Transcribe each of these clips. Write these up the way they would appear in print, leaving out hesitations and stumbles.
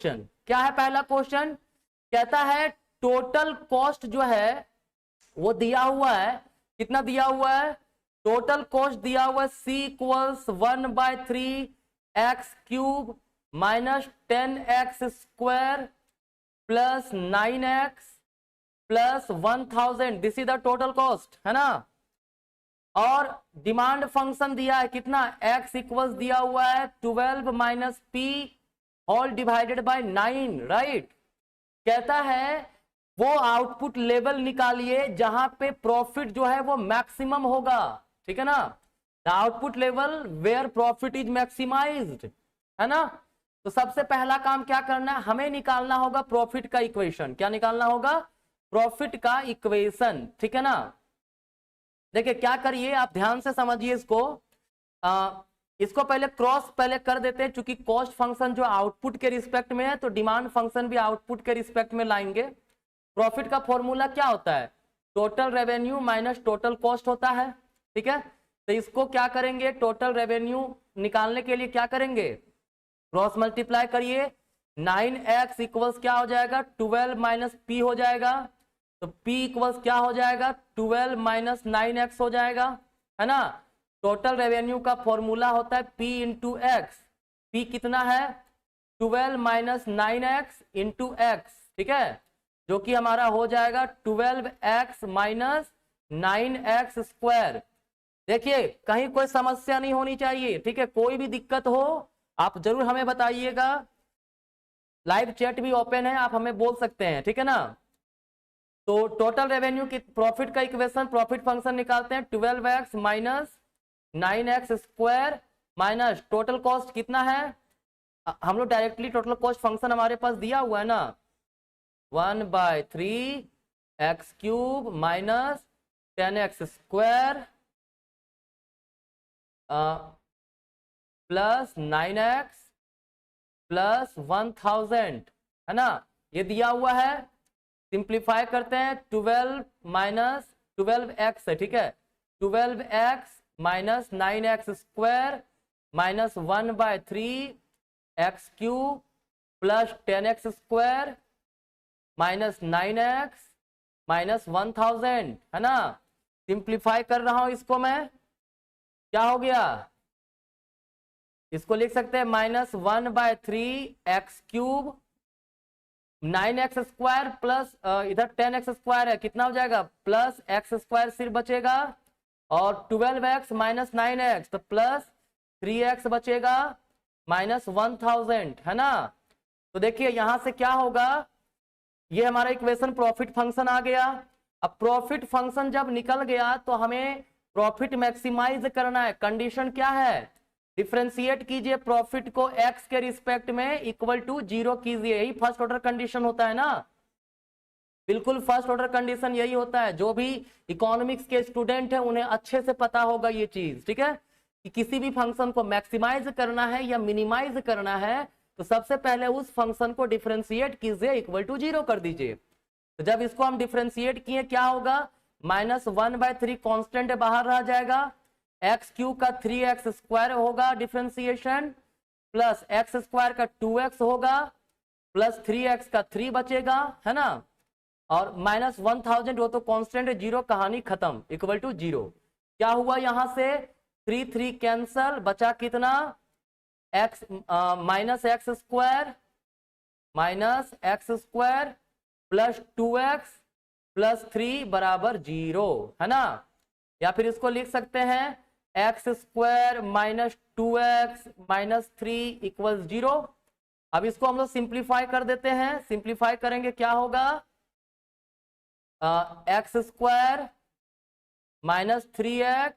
क्या है पहला क्वेश्चन? कहता है टोटल कॉस्ट जो है वो दिया हुआ है, कितना दिया हुआ है? टोटल कॉस्ट दिया हुआ है c equals 1/3 x cube minus 10x square plus 9x plus 1000, this is the total cost, है ना। और डिमांड फंक्शन दिया है कितना? x इक्वल्स दिया हुआ है 12 minus p whole divided by 9, right. कहता है वो आउटपुट लेवल निकालिए जहां पे प्रॉफिट जो है वो मैक्सिमम होगा, ठीक है ना। The output level where profit is maximized, है ना। तो सबसे पहला काम क्या करना है, हमें निकालना होगा प्रॉफिट का इक्वेशन। क्या निकालना होगा? प्रॉफिट का इक्वेशन, ठीक है ना। देखिए क्या करिए, आप ध्यान से समझिए इसको। इसको पहले क्रॉस पहले कर देते हैं, क्योंकि कॉस्ट फंक्शन जो आउटपुट के रिस्पेक्ट में है तो डिमांड फंक्शन भी आउटपुट के रिस्पेक्ट में लाएंगे। प्रॉफिट का फॉर्मूला क्या होता है? Total revenue minus total cost होता है, ठीक है। तो इसको क्या करेंगे, टोटल रेवेन्यू निकालने के लिए क्या करेंगे, क्रॉस मल्टीप्लाई करिए। 9x इक्वल्स क्या हो जाएगा? 12 माइनस p हो जाएगा। तो p इक्वल्स क्या हो जाएगा? 12 माइनस 9x हो जाएगा, है ना। टोटल रेवेन्यू का फॉर्मूला होता है p इंटू एक्स। p कितना है? 12 माइनस 9x इंटू एक्स, ठीक है, जो कि हमारा हो जाएगा 12x माइनस 9x स्क्वायर। देखिए कहीं कोई समस्या नहीं होनी चाहिए, ठीक है। कोई भी दिक्कत हो आप जरूर हमें बताइएगा, लाइव चैट भी ओपन है, आप हमें बोल सकते हैं, ठीक है ना। तो टोटल रेवेन्यू की प्रॉफिट का इक्वेशन, प्रॉफिट फंक्शन निकालते हैं 12x minus 9x square minus total cost कितना है, हम लोग डायरेक्टली टोटल कॉस्ट फंक्शन हमारे पास दिया हुआ है ना, 1/3 x cube minus 10x square plus 9x plus 1000, है ना, ये दिया हुआ है। सिंप्लीफाई करते हैं, 12 माइनस 12x है, ठीक है, 12x minus 9x square minus 1/3 x cube plus 10x square minus 9x minus 1000, है ना। सिंप्लीफाई कर रहा हूं इसको मैं, क्या हो गया, इसको लिख सकते हैं minus 1/3 x cube 9x square plus इधर 10x स्क्वायर है, कितना हो जाएगा, प्लस एक्स स्क्वायर सिर्फ बचेगा, और 12x माइनस 9x तो प्लस 3x बचेगा माइनस 1000, है ना। तो देखिए यहां से क्या होगा, ये हमारा इक्वेशन प्रॉफिट फंक्शन आ गया। अब प्रॉफिट फंक्शन जब निकल गया तो हमें प्रॉफिट मैक्सिमाइज करना है। कंडीशन क्या है, डिफरेंशिएट कीजिए प्रॉफिट को x के रिस्पेक्ट में इक्वल टू 0 कीजिए, यही फर्स्ट ऑर्डर कंडीशन होता है ना, बिल्कुल फर्स्ट ऑर्डर कंडीशन यही होता है। जो भी इकोनॉमिक्स के स्टूडेंट है उन्हें अच्छे से पता होगा ये चीज, ठीक है, कि किसी भी फंक्शन को मैक्सिमाइज करना है या मिनिमाइज करना है तो सबसे पहले उस फंक्शन को डिफरेंशिएट कीजिए, इक्वल टू 0 कर दीजिए। तो जब इसको हम डिफरेंशिएट किए क्या होगा, माइनस 1/3 कॉन्स्टेंट बाहर रह जाएगा, एक्स क्यूब का 3x स्क्वायर होगा डिफरेंशिएशन, प्लस एक्स स्क्वायर का 2x होगा, प्लस 3x का 3 बचेगा, है ना, और माइनस 1000 वो तो कांस्टेंट है, 0, कहानी खत्म, इक्वल टू 0। क्या हुआ, यहां से 3 कैंसल, बचा कितना, x minus x square plus 2x plus 3 बराबर 0, है ना। या फिर इसको लिख सकते हैं x square minus 2x minus 3 equal 0। अब इसको हम लोग सिंप्लीफाई कर देते हैं, सिंप्लीफाई करेंगे क्या होगा, x square minus 3x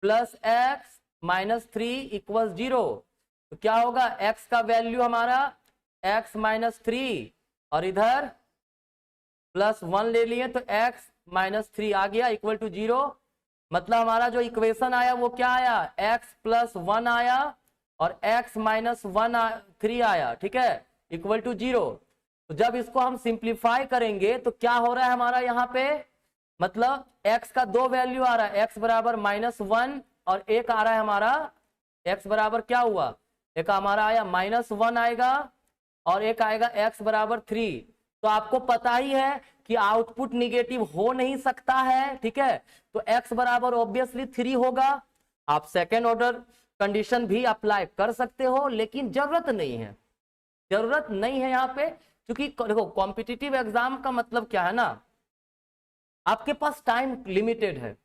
plus x minus 3 equal 0। तो क्या होगा, x का वैल्यू हमारा x माइनस 3 और इधर प्लस 1 ले लिए तो x माइनस 3 आ गया, इक्वल टू 0। मतलब हमारा जो इक्वेशन आया वो क्या आया, x प्लस 1 आया और x माइनस 3 आया, ठीक है, इक्वल टू 0। तो जब इसको हम सिंप्लीफाई करेंगे तो क्या हो रहा है हमारा यहाँ पे, मतलब x का 2 वैल्यू आ रहा है, x बराबर -1 और एक आ रहा है हमारा x बराबर क्या हुआ, एक हमारा आया -1 आएगा और एक आएगा x बराबर 3। तो आपको पता ही है कि आउटपुट निगेटिव हो नहीं सकता है, ठीक है। तो x बराबर ऑब्वियसली 3 होगा। आप सेकेंड ऑर्डर कंडीशन भी अप्लाई कर सकते हो, लेकिन जरूरत नहीं है, जरूरत नहीं है यहाँ पे, क्योंकि देखो कॉम्पिटिटिव एग्जाम का मतलब क्या है ना, आपके पास टाइम लिमिटेड है,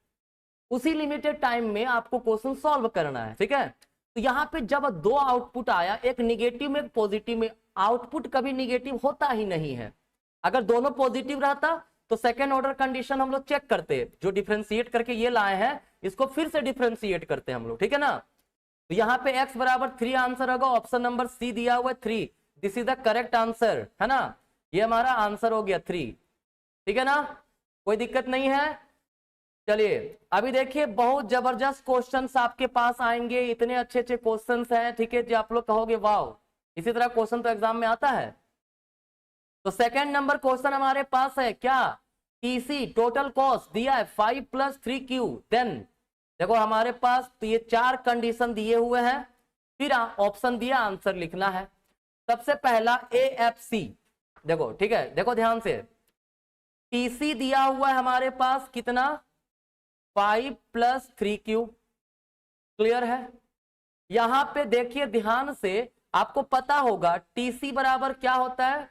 उसी लिमिटेड टाइम में आपको क्वेश्चन सॉल्व करना है, ठीक है। तो यहाँ पे जब दो आउटपुट आया, एक निगेटिव में एक पॉजिटिव में, आउटपुट कभी निगेटिव होता ही नहीं है। अगर दोनों पॉजिटिव रहता तो सेकेंड ऑर्डर कंडीशन हम लोग चेक करते, जो डिफरेंशिएट करके ये लाए हैं इसको फिर से डिफरेंशिएट करते हैं हम लोग, ठीक है ना। तो यहाँ पे x बराबर 3 आंसर होगा, ऑप्शन नंबर सी दिया हुआ है 3, this is the correct answer, है ना। ये हमारा आंसर हो गया 3, ठीक है ना, कोई दिक्कत नहीं है। चलिए अभी देखिए बहुत जबरदस्त क्वेश्चंस आपके पास आएंगे, इतने अच्छे अच्छे क्वेश्चंस हैं, ठीक है, जो आप लोग कहोगे वाह, इसी तरह क्वेश्चन तो एग्जाम में आता है। तो सेकंड नंबर क्वेश्चन हमारे पास है क्या, टीसी टोटल कॉस्ट दिया है 5 + 3Q, देन देखो हमारे पास तो ये 4 कंडीशन दिए हुए हैं, फिर ऑप्शन दिया, आंसर लिखना है। सबसे पहला AFC, देखो ठीक है, देखो ध्यान से, टीसी दिया हुआ है हमारे पास कितना, 5 + 3Q, क्लियर है। यहां पे देखिए ध्यान से, आपको पता होगा टीसी बराबर क्या होता है,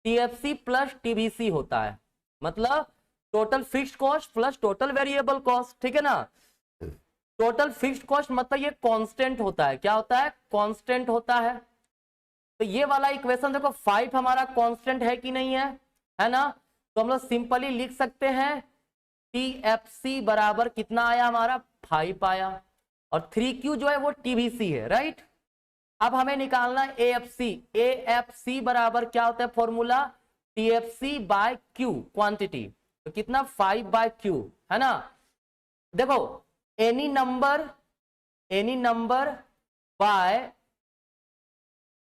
TFC + TBC होता है, मतलब total fixed cost plus total variable cost, ठीक है ना। टोटल फिक्स्ड कॉस्ट मतलब ये कांस्टेंट होता है, क्या होता है, कांस्टेंट होता है। तो ये वाला इक्वेशन देखो 5 हमारा कांस्टेंट है कि नहीं है ना। तो हम लोग सिंपली लिख सकते हैं TFC बराबर कितना आया हमारा, 5 आया, और 3Q जो है वो TBC है, राइट। अब हमें निकालना है AFC, AFC बराबर क्या होता है formula, TFC by Q quantity, तो कितना 5/Q, है ना। देखो any number by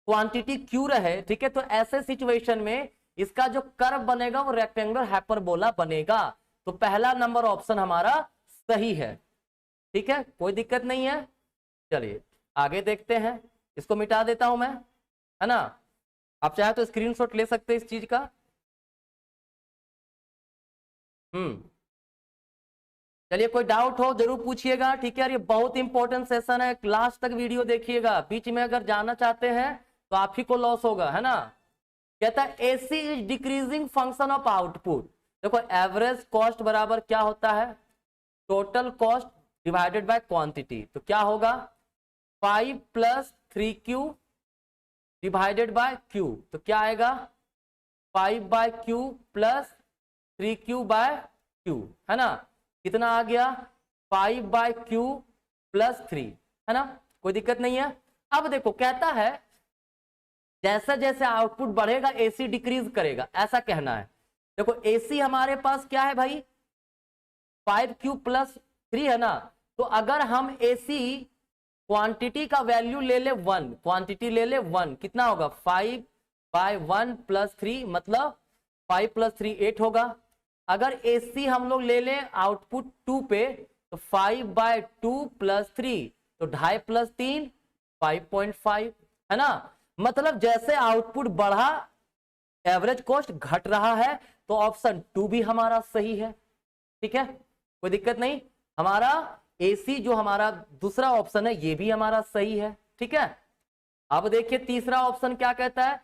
quantity Q रहे, ठीक है, तो ऐसे सिचुएशन में इसका जो कर्व बनेगा वो रेक्टेंगुलर हाइपरबोला बनेगा। तो पहला नंबर ऑप्शन हमारा सही है, ठीक है, कोई दिक्कत नहीं है। चलिए आगे देखते हैं, इसको मिटा देता हूं मैं, है ना। आप चाहे तो स्क्रीनशॉट ले सकते हैं इस चीज का। चलिए कोई डाउट हो जरूर पूछिएगा, ठीक है यार, ये बहुत इंपॉर्टेंट सेशन है, लास्ट तक वीडियो देखिएगा, बीच में अगर जाना चाहते हैं तो आप ही को लॉस होगा, है ना। कहता है AC is decreasing function of output. देखो एवरेज कॉस्ट बराबर क्या होता है, total cost divided by quantity, तो क्या होगा 5 + 3Q डिवाइडेड बाय Q, तो क्या आएगा 5/Q + 3Q बाय Q, है ना। कितना आ गया 5/Q + 3, है ना, कोई दिक्कत नहीं है। अब देखो कहता है जैसे जैसे आउटपुट बढ़ेगा AC डिक्रीज करेगा, ऐसा कहना है। देखो AC हमारे पास क्या है भाई 5Q + 3 है ना, तो अगर हम AC क्वांटिटी का वैल्यू ले ले 1, क्वांटिटी ले ले 1, कितना होगा 5/1 + 3, मतलब 5 + 3 8 होगा। अगर AC हम लोग ले लें आउटपुट 2 पे, तो 5/2 + 3, तो 2.5 + 3 5.5, है ना। मतलब जैसे आउटपुट बढ़ा एवरेज कॉस्ट घट रहा है, तो ऑप्शन 2 भी हमारा सही है, ठीक है, कोई दिक्कत नहीं। हमारा AC जो हमारा दूसरा ऑप्शन है ये भी हमारा सही है, ठीक है। अब देखिए तीसरा ऑप्शन क्या कहता है,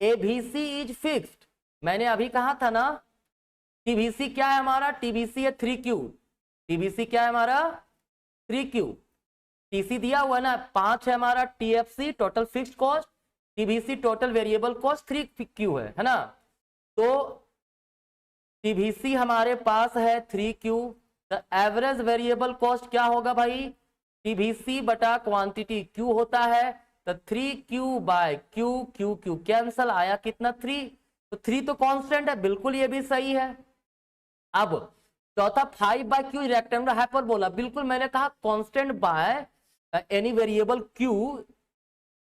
ABC इज फिक्स्ड। मैंने अभी कहा था ना TBC क्या है हमारा, TBC है 3Q, TBC क्या है हमारा 3Q, TC दिया हुआ है ना 5 है हमारा, TFC total fixed cost, TBC total variable cost 3Q है ना। तो TBC हमारे पास है 3Q, the average variable cost क्या होगा भाई TBC बटा क्वांटिटी Q होता है, तो 3Q/Q, Q कैंसल आया कितना 3, तो 3 तो कांस्टेंट है, बिल्कुल ये भी सही है। अब चौथा 5/Q रेक्टेंगुलर हाइपरबोला, बिल्कुल मैंने कहा constant by any variable Q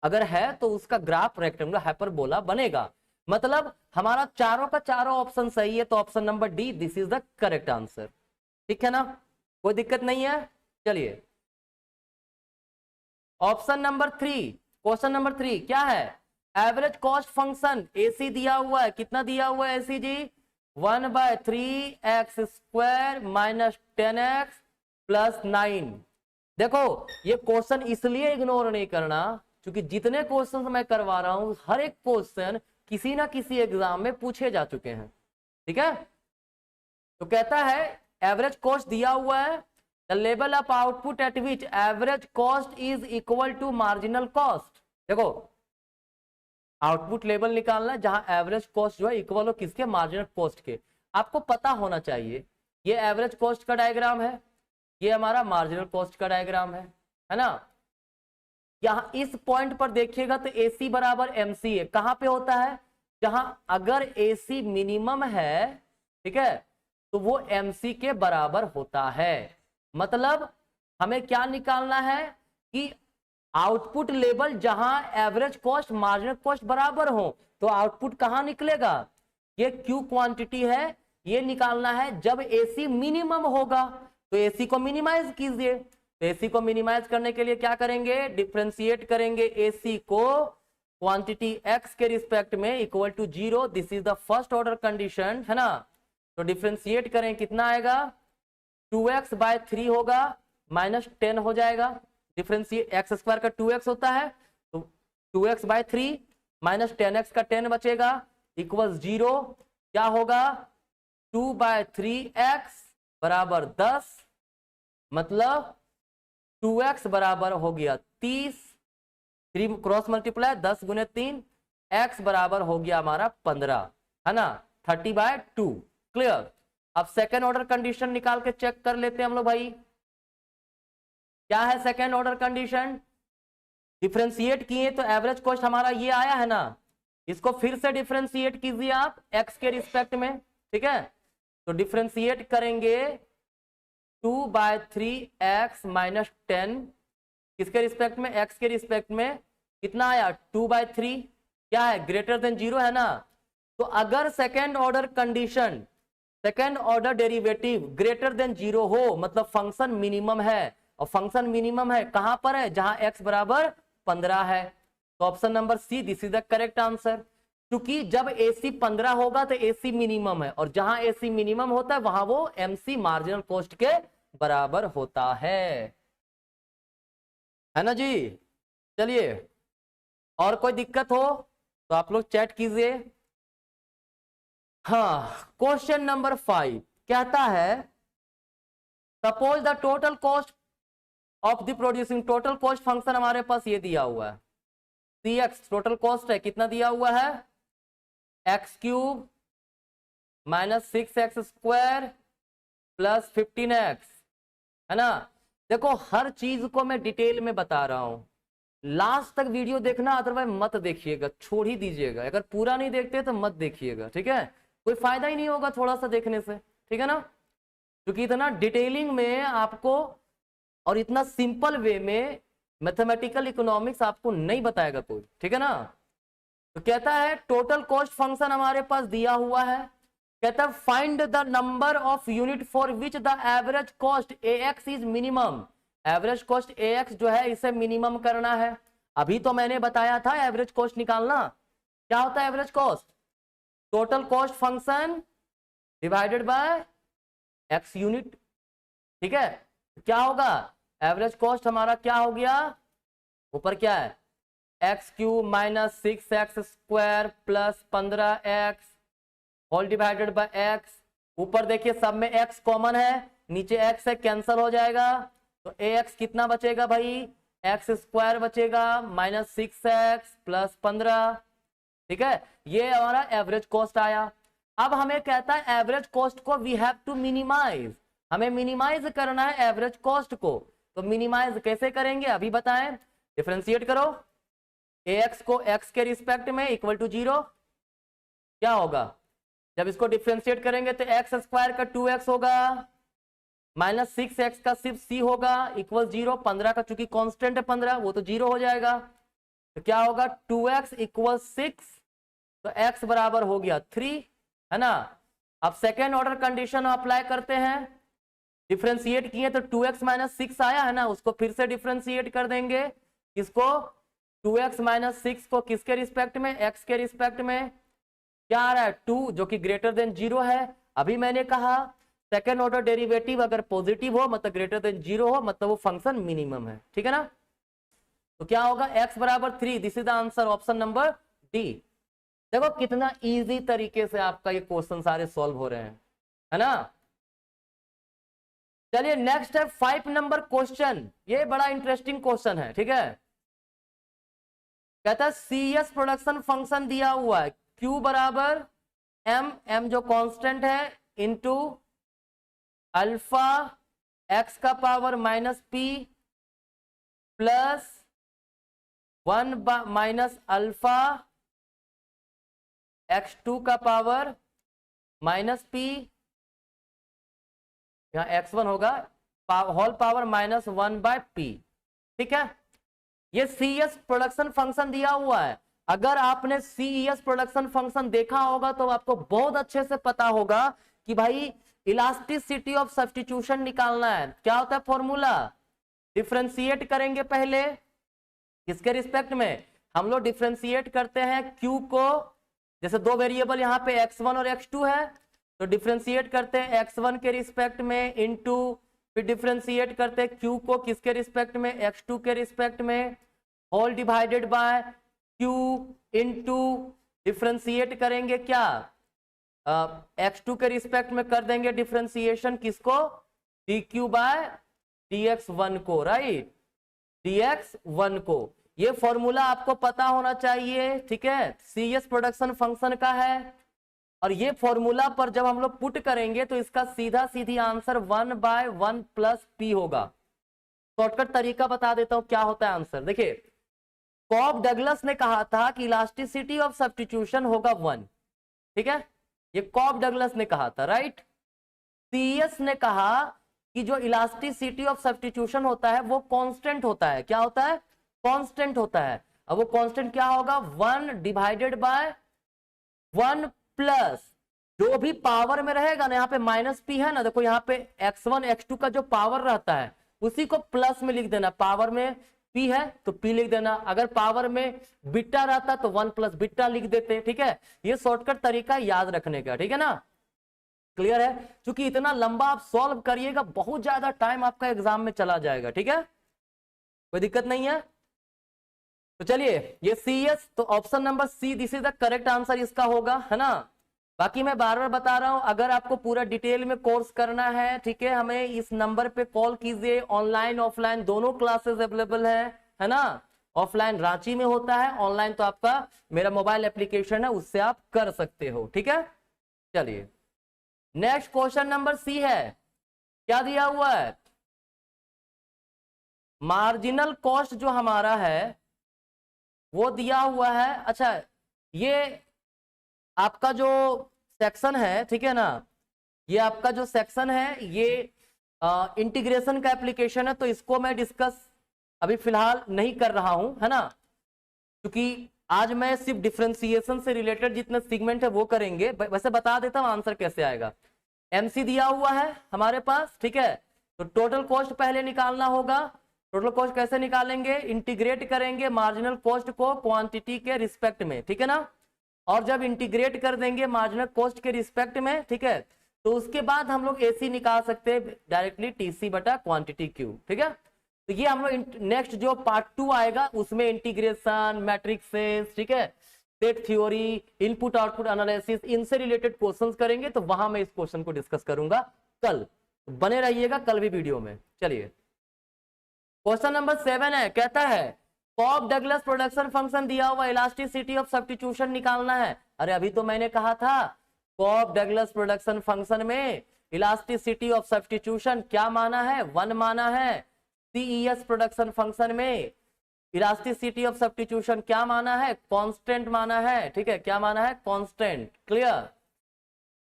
अगर है तो उसका ग्राफ रेक्टेंगुलर हाइपरबोला बनेगा। मतलब हमारा चारों का चारों ऑप्शन सही है, तो option number D this is the correct answer, ठीक है ना, कोई दिक्कत नहीं है। चलिए ऑप्शन नंबर 3, क्वेश्चन नंबर 3 क्या है, एवरेज कॉस्ट फंक्शन एसी दिया हुआ है, कितना दिया हुआ है एसी जी, 1/3x² माइनस 10x प्लस 9। देखो ये क्वेश्चन इसलिए इग्नोर नहीं करना क्योंकि जितने क्वेश्चन मैं करवा रहा हूं हर एक क्वेश्चन किसी ना किसी एग्जाम में पूछे जा चुके हैं, ठीक है। तो कहता है एवरेज कॉस्ट दिया हुआ है, the level of output at which average cost is equal to marginal cost. देखो आउटपुट लेवल निकालना है जहां एवरेज कॉस्ट जो है इक्वल हो किसके, मार्जिनल कॉस्ट के। आपको पता होना चाहिए ये एवरेज कॉस्ट का डायग्राम है, ये हमारा मार्जिनल कॉस्ट का डायग्राम है ना। यहां इस पॉइंट पर देखिएगा तो AC बराबर MC है, कहां पे होता है, जहां अगर AC मिनिमम है, ठीक है, तो वो MC के बराबर होता है। मतलब हमें क्या निकालना है कि आउटपुट लेवल जहां एवरेज कॉस्ट मार्जिनल कॉस्ट बराबर हो, तो आउटपुट कहां निकलेगा, ये Q क्वांटिटी है, ये निकालना है जब AC मिनिमम होगा। तो AC को मिनिमाइज कीजिए, तो AC को मिनिमाइज करने के लिए क्या करेंगे, डिफरेंशिएट करेंगे AC को क्वांटिटी X के रिस्पेक्ट में equal to 0। This is the first order condition, है ना। तो डिफरेंशिएट करें कितना आएगा, 2x/3 होगा माइनस 10 हो जाएगा। डिफरेंशिएट x² का 2x होता है, तो 2x/3 माइनस 10x का 10 बचेगा इक्वल 0। क्या होगा, 2/3x बराबर 10, मतलब 2x बराबर हो गया 30, 3 क्रॉस मल्टीप्लाई 10 गुने 3, x बराबर हो गया हमारा 15, है ना, 30/2। क्लियर। अब सेकेंड ऑर्डर कंडीशन निकाल के चेक कर लेते हैं हम लोग भाई। क्या है सेकेंड ऑर्डर कंडीशन, डिफरेंशिएट किए तो एवरेज कॉस्ट हमारा ये आया है ना, इसको फिर से डिफरेंशिएट कीजिए आप x के रिस्पेक्ट में, ठीक है। तो डिफरेंशिएट करेंगे 2/3x माइनस 10 किसके रिस्पेक्ट में, x के रिस्पेक्ट में, कितना आया 2/3, क्या है ग्रेटर देन 0 है ना। तो अगर second order condition, second order derivative greater than 0 हो, मतलब फंक्शन मिनिमम है, और फंक्शन मिनिमम है कहां पर है, जहां x बराबर 15 है। तो option number C, this is the correct answer. क्योंकि जब AC 15 होगा तो AC मिनिमम है, और जहां AC मिनिमम होता है वहां वो MC मार्जिनल कॉस्ट के बराबर होता है ना जी। चलिए और कोई दिक्कत हो तो आप लोग चैट कीजिए। हाँ, क्वेश्चन नंबर 5 कहता है suppose the total cost of the producing, total cost function हमारे पास ये दिया हुआ है, CX टोटल कॉस्ट है, कितना दिया हुआ है, x³ minus 6x² plus 15x, है ना। देखो हर चीज को मैं डिटेल में बता रहा हूं, लास्ट तक वीडियो देखना, अदरवाइज मत देखिएगा, छोड़ ही दीजिएगा। अगर पूरा नहीं देखते तो मत देखिएगा, ठीक है, कोई फायदा ही नहीं होगा थोड़ा सा देखने से, ठीक है ना। क्योंकि इतना डिटेलिंग में आपको और इतना सिंपल वे में मैथमेटिकल इकोनॉमिक्स आपको नहीं बताएगा कोई, ठीक है ना। तो कहता है टोटल कॉस्ट फंक्शन हमारे पास दिया हुआ है, कहता है find the number of unit for which the average cost AX is minimum. Average cost AX जो है इसे मिनिमम करना है। अभी तो मैंने बताया था एवरेज कॉस्ट निकालना, क्या होता है average cost, total cost function divided by X unit, ठीक है। क्या होगा, एवरेज कॉस्ट हमारा क्या हो गया, ऊपर क्या है x³ minus 6x² plus 15x whole divided by x। ऊपर देखिए सब में x कॉमन है, नीचे x है, कैंसल हो जाएगा, तो AX कितना बचेगा भाई, x² बचेगा माइनस 6x प्लस 15, ठीक है। ये हमारा एवरेज कॉस्ट आया। अब हमें कहता है एवरेज कॉस्ट को वी हैव टू मिनिमाइज, हमें मिनिमाइज करना है एवरेज कॉस्ट को। तो मिनिमाइज कैसे करेंगे अभी बताएं, डिफरेंशिएट करो AX को x के रिस्पेक्ट में इक्वल टू 0, क्या होगा, जब इसको डिफरेंशिएट करेंगे तो x² का 2x होगा माइनस 6x का सिर्फ c होगा इक्वल 0, 15 का चूंकि कांस्टेंट है 15 वो तो 0 हो जाएगा। तो क्या होगा 2x इक्वल 6, तो x बराबर हो गया 3, है ना। अब सेकेंड ऑर्डर कंडीशन अप्लाई करते हैं, डिफरेंशिएट किए तो 2x माइनस 6 आया है ना, उसको फिर से डिफरेंशिएट कर देंगे, इसको 2x माइनस 6 को किसके रिस्पेक्ट में, x के रिस्पेक्ट में क्या आ रहा है 2, जो कि ग्रेटर देन 0 है। अभी मैंने कहा सेकेंड ऑर्डर डेरिवेटिव अगर पॉजिटिव हो मतलब ग्रेटर देन 0 हो मतलब वो फंक्शन मिनिमम है, ठीक है ना। तो क्या होगा x बराबर 3, this is the answer option number D. देखो कितना इजी तरीके से आपका ये क्वेश्चन सारे सॉल्व हो रहे हैं, है ना। चलिए नेक्स्ट है 5 नंबर क्वेश्चन, ये बड़ा इंटरेस्टिंग क्वेश्चन है, ठीक है। कहता है CS प्रोडक्शन फंक्शन दिया हुआ है Q बराबर m जो कांस्टेंट है इनटू अल्फा x का power minus p plus 1 minus alpha x2 का पावर माइनस p, यहां x1 होगा whole power minus 1 by p, ठीक है। ये CS प्रोडक्शन फंक्शन दिया हुआ है। अगर आपने CES प्रोडक्शन फंक्शन देखा होगा तो आपको बहुत अच्छे से पता होगा कि भाई इलास्टिसिटी ऑफ सब्स्टिट्यूशन निकालना है। क्या होता है फॉर्मूला, डिफरेंशिएट करेंगे पहले किसके रिस्पेक्ट में, हम लोग डिफरेंशिएट करते हैं Q को, जैसे दो वेरिएबल यहाँ पे x1 और x2 है तो डिफरेंशिएट करते हैं x1 के रिस्पेक्ट में इनटू, फिर डिफरेंशिएट करते हैं Q को किसके रिस्पेक्ट में, x2 के रिस्पेक्ट में, whole divided by Q into differentiate करेंगे क्या x2 के रिस्पेक्ट में कर देंगे डिफरेंशिएशन किसको, dq बाय dx1 को, राइट, dx1 को। ये फॉर्मूला आपको पता होना चाहिए, ठीक है, CS प्रोडक्शन फंक्शन का है। और ये फॉर्मूला पर जब हम लोग पुट करेंगे तो इसका सीधा सीधी आंसर 1 बाय 1 प्लस p होगा। शॉर्टकट तरीका बता देता हूं क्या होता है आंसर, देखिए कॉब डगलस ने कहा था कि इलास्टिसिटी ऑफ सब्स्टिट्यूशन होगा 1, ठीक है, ये कॉब डगलस ने कहा था, राइट। CS ने कहा कि जो इलास्टिसिटी ऑफ सब्स्टिट्यूशन होता है वो कांस्टेंट होता है, क्या होता है, कांस्टेंट होता है। अब वो कांस्टेंट क्या होगा, 1 डिवाइडेड बाय 1 प्लस जो भी पावर में रहेगा ना, यहाँ पे माइनस p है ना, देखो यहाँ पे x1 x2 का जो पावर रहता है उसी को प्लस में लिख देना, पावर में p है तो p लिख देना, अगर पावर में बीटा रहता तो 1 प्लस बीटा लिख देते, ठीक है। ये शॉर्टकट तरीका याद रखने का, ठीक है ना, क्लियर है। क्योंकि इतना लंबा आप सॉल्व करिएगा बहुत ज्यादा टाइम आपका एग्जाम में चला जाएगा, ठीक है, कोई दिक्कत नहीं है। तो चलिए ये CS, तो option number C this is the correct answer इसका होगा, है ना। बाकी मैं बार बार बता रहा हूं अगर आपको पूरा डिटेल में कोर्स करना है, ठीक है, हमें इस नंबर पे कॉल कीजिए, ऑनलाइन ऑफलाइन दोनों क्लासेस अवेलेबल है ना। ऑफलाइन रांची में होता है, ऑनलाइन तो आपका मेरा मोबाइल एप्लीकेशन है उससे आप कर सकते हो, ठीक है। चलिए नेक्स्ट क्वेश्चन नंबर सी है, क्या दिया हुआ है, मार्जिनल कॉस्ट जो हमारा है वो दिया हुआ है। अच्छा ये आपका जो सेक्शन है, ठीक है ना, ये आपका जो सेक्शन है ये इंटीग्रेशन का एप्लीकेशन है, तो इसको मैं डिस्कस अभी फिलहाल नहीं कर रहा हूं, है ना, क्योंकि आज मैं सिर्फ डिफरेंशिएशन से रिलेटेड जितने सेगमेंट है वो करेंगे। वैसे बता देता हूं आंसर कैसे आएगा, MC दिया हुआ है हमारे पास, ठीक है, तो टोटल कॉस्ट पहले निकालना होगा। टोटल कॉस्ट कैसे निकालेंगे, इंटीग्रेट करेंगे मार्जिनल कॉस्ट को क्वांटिटी के रिस्पेक्ट में, ठीक है ना, और जब इंटीग्रेट कर देंगे मार्जिनल कॉस्ट के रिस्पेक्ट में, ठीक है, तो उसके बाद हम लोग AC निकाल सकते हैं डायरेक्टली TC बटा क्वांटिटी Q, ठीक है। तो ये हम लोग नेक्स्ट जो पार्ट 2 आएगा उसमें इंटीग्रेशन, मैट्रिक्सेस, ठीक है, set theory, input output analysis, इनसे रिलेटेड क्वेश्चंस करेंगे, तो वहां मैं इस क्वेश्चन को डिस्कस करूंगा कल, बने रहिएगा कल भी वीडियो में। चलिए क्वेश्चन नंबर 7 है, कहता है कॉब डगलस प्रोडक्शन फंक्शन दिया हुआ, इलास्टिसिटी ऑफ सब्स्टिट्यूशन निकालना है। अरे अभी तो मैंने कहा था कॉब डगलस प्रोडक्शन फंक्शन में इलास्टिसिटी ऑफ सब्स्टिट्यूशन क्या माना है, 1 माना है। CES प्रोडक्शन फंक्शन में इलास्टिसिटी ऑफ सब्स्टिट्यूशन क्या माना है, कांस्टेंट माना है, ठीक है, क्या माना है, कांस्टेंट, क्लियर,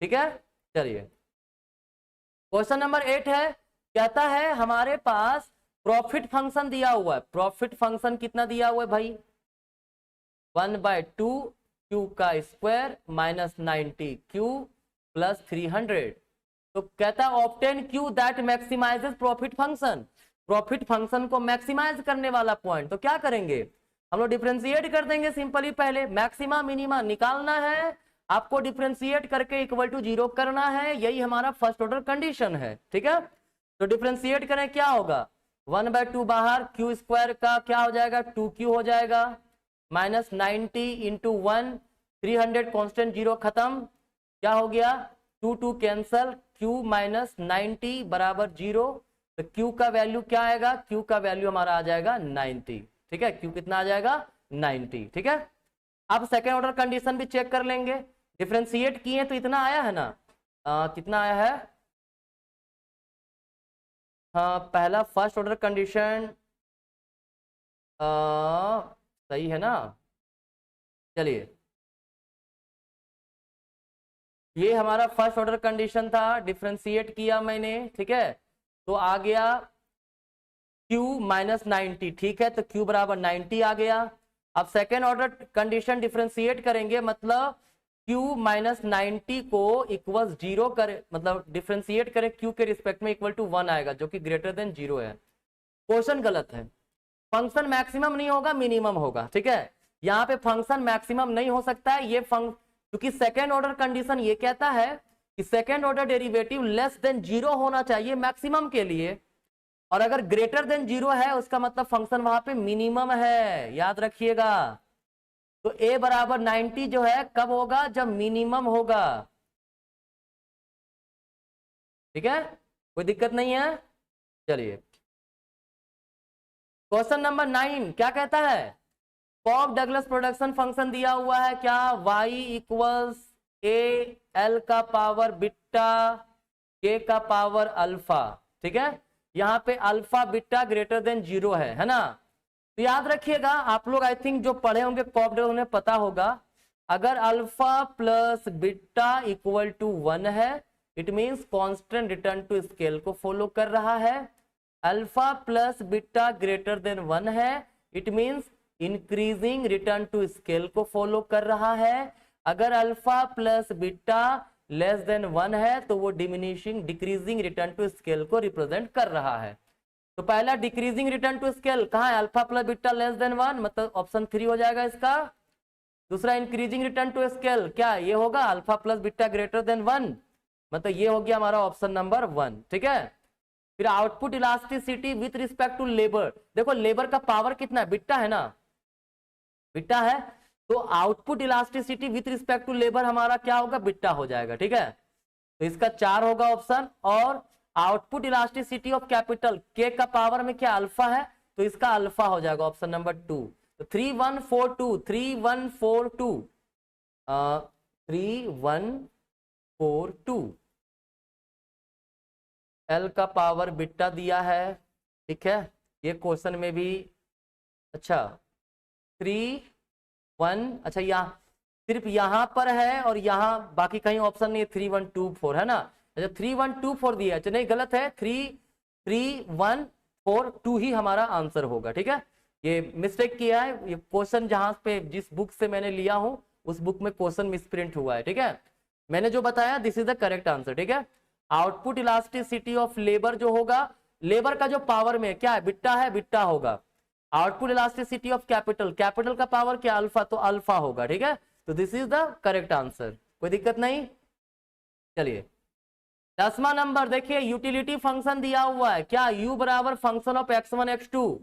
ठीक है। चलिए क्वेश्चन नंबर 8 है, कहता है हमारे पास प्रॉफिट फंक्शन दिया हुआ है। प्रॉफिट फंक्शन कितना दिया हुआ है भाई, 1/2 Q का स्क्वायर माइनस 90 Q प्लस 300। तो कहता है obtain Q that maximises profit function, profit function को मैक्सिमाइज करने वाला पॉइंट। तो क्या करेंगे, हम लोग डिफ्रेंशिएट कर देंगे सिंपली। पहले मैक्सिमा मिनिमा निकालना है आपको, डिफ्रेंशिएट करके इक्वल टू 0 करना है, यही हमारा फर्स्ट ऑर्डर कंडीशन है। ठीक है, तो डिफ्रेंशिएट करें क्या होगा, 1/2 बाहर, क्यू स्क्वायर का क्या हो जाएगा 2q हो जाएगा, माइनस 90 इंटू 1, 300 कॉन्स्टेंट 0 खत्म, क्या हो गया 2 कैंसल, q माइनस 90 बराबर 0। तो q का वैल्यू क्या आएगा, q का वैल्यू हमारा आ जाएगा 90। ठीक है, q कितना आ जाएगा 90। ठीक है, अब सेकेंड ऑर्डर कंडीशन भी चेक कर लेंगे, डिफ्रेंशिएट किए तो इतना आया है ना, कितना आया है, हाँ पहला फर्स्ट ऑर्डर कंडीशन सही है ना। चलिए, ये हमारा फर्स्ट ऑर्डर कंडीशन था, डिफ्रेंशिएट किया मैंने। ठीक है, तो आ गया q माइनस 90। ठीक है, तो q बराबर 90 आ गया। अब सेकेंड ऑर्डर कंडीशन डिफ्रेंशिएट करेंगे, मतलब q माइनस 90 को इक्वल 0 करे, मतलब डिफ्रेंशिएट करें q के रिस्पेक्ट में इक्वल टू 1 आएगा, जो कि ग्रेटर देन 0 है। क्वेश्चन गलत है, फंक्शन मैक्सिमम नहीं होगा मिनिमम होगा। ठीक है, यहाँ पे फंक्शन मैक्सिमम नहीं हो सकता है, ये क्योंकि सेकेंड ऑर्डर कंडीशन ये कहता है कि second order derivative less than 0 होना चाहिए मैक्सिमम के लिए, और अगर ग्रेटर देन 0 है उसका मतलब फंक्शन वहां पे मिनिमम है, याद रखिएगा। तो a बराबर 90 जो है कब होगा, जब मिनिमम होगा। ठीक है, कोई दिक्कत नहीं है। चलिए, क्वेश्चन नंबर 9 क्या कहता है, कॉफ डगलस प्रोडक्शन फंक्शन दिया हुआ है क्या, y इक्वल्स a l का पावर बीटा k का पावर अल्फा। ठीक है, यहाँ पे अल्फा बीटा ग्रेटर देन 0 है ना। तो याद रखिएगा, आप लोग आई थिंक जो पढ़े होंगे कॉफ डगलस उन्हें पता होगा, अगर alpha plus beta equal to 1 है, it means constant return to scale को फॉलो कर रहा है। Alpha plus beta greater than 1 है, it means increasing return to scale को फॉलो कर रहा है। अगर alpha plus beta less than 1 है तो वो diminishing decreasing return to scale को रिप्रेजेंट कर रहा है। तो पहला डिक्रीजिंग रिटर्न टू स्केल कहाँ है, alpha plus beta less than 1, मतलब ऑप्शन 3 हो जाएगा इसका। दूसरा इंक्रीजिंग रिटर्न टू स्केल क्या ये होगा, alpha plus beta greater than 1, मतलब ये हो गया हमारा ऑप्शन नंबर 1। ठीक है, फिर output elasticity with respect to labour, देखो लेबर का पावर कितना है, बीटा है ना, बीटा है, तो output elasticity with respect to labour हमारा क्या होगा, बीटा हो जाएगा। ठीक है, तो इसका 4 होगा ऑप्शन। और आउटपुट इलास्टिसिटी ऑफ कैपिटल के का पावर में क्या अल्फा है, तो इसका अल्फा हो जाएगा ऑप्शन नंबर 2। तो 3142 3142 3142 एल का पावर बीटा दिया है। ठीक है, ये क्वेश्चन में भी, अच्छा 31, अच्छा यहाँ सिर्फ यहाँ पर है और यहाँ बाकी कहीं ऑप्शन नहीं है, 3124 है ना। अच्छा 3124 दिया है, नहीं गलत है, 33142 ही हमारा आंसर होगा। ठीक है, ये मिस्टेक किया है, ये क्वेश्चन जहां पे जिस बुक से मैंने लिया हूं उस बुक में क्वेश्चन मिसप्रिंट हुआ है। ठीक है, मैंने जो बताया this is the correct answer. ठीक है, आउटपुट इलास्टिसिटी ऑफ लेबर जो होगा, लेबर का जो पावर में क्या है, बिट्टा है, बिट्टा होगा। Output elasticity of capital, capital का पावर क्या अल्फा, तो अल्फा होगा। ठीक है, तो this is the correct answer, कोई दिक्कत नहीं। चलिए 10वां नंबर देखिए, यूटिलिटी फंक्शन दिया हुआ है क्या, u बराबर फंक्शन ऑफ x1 x2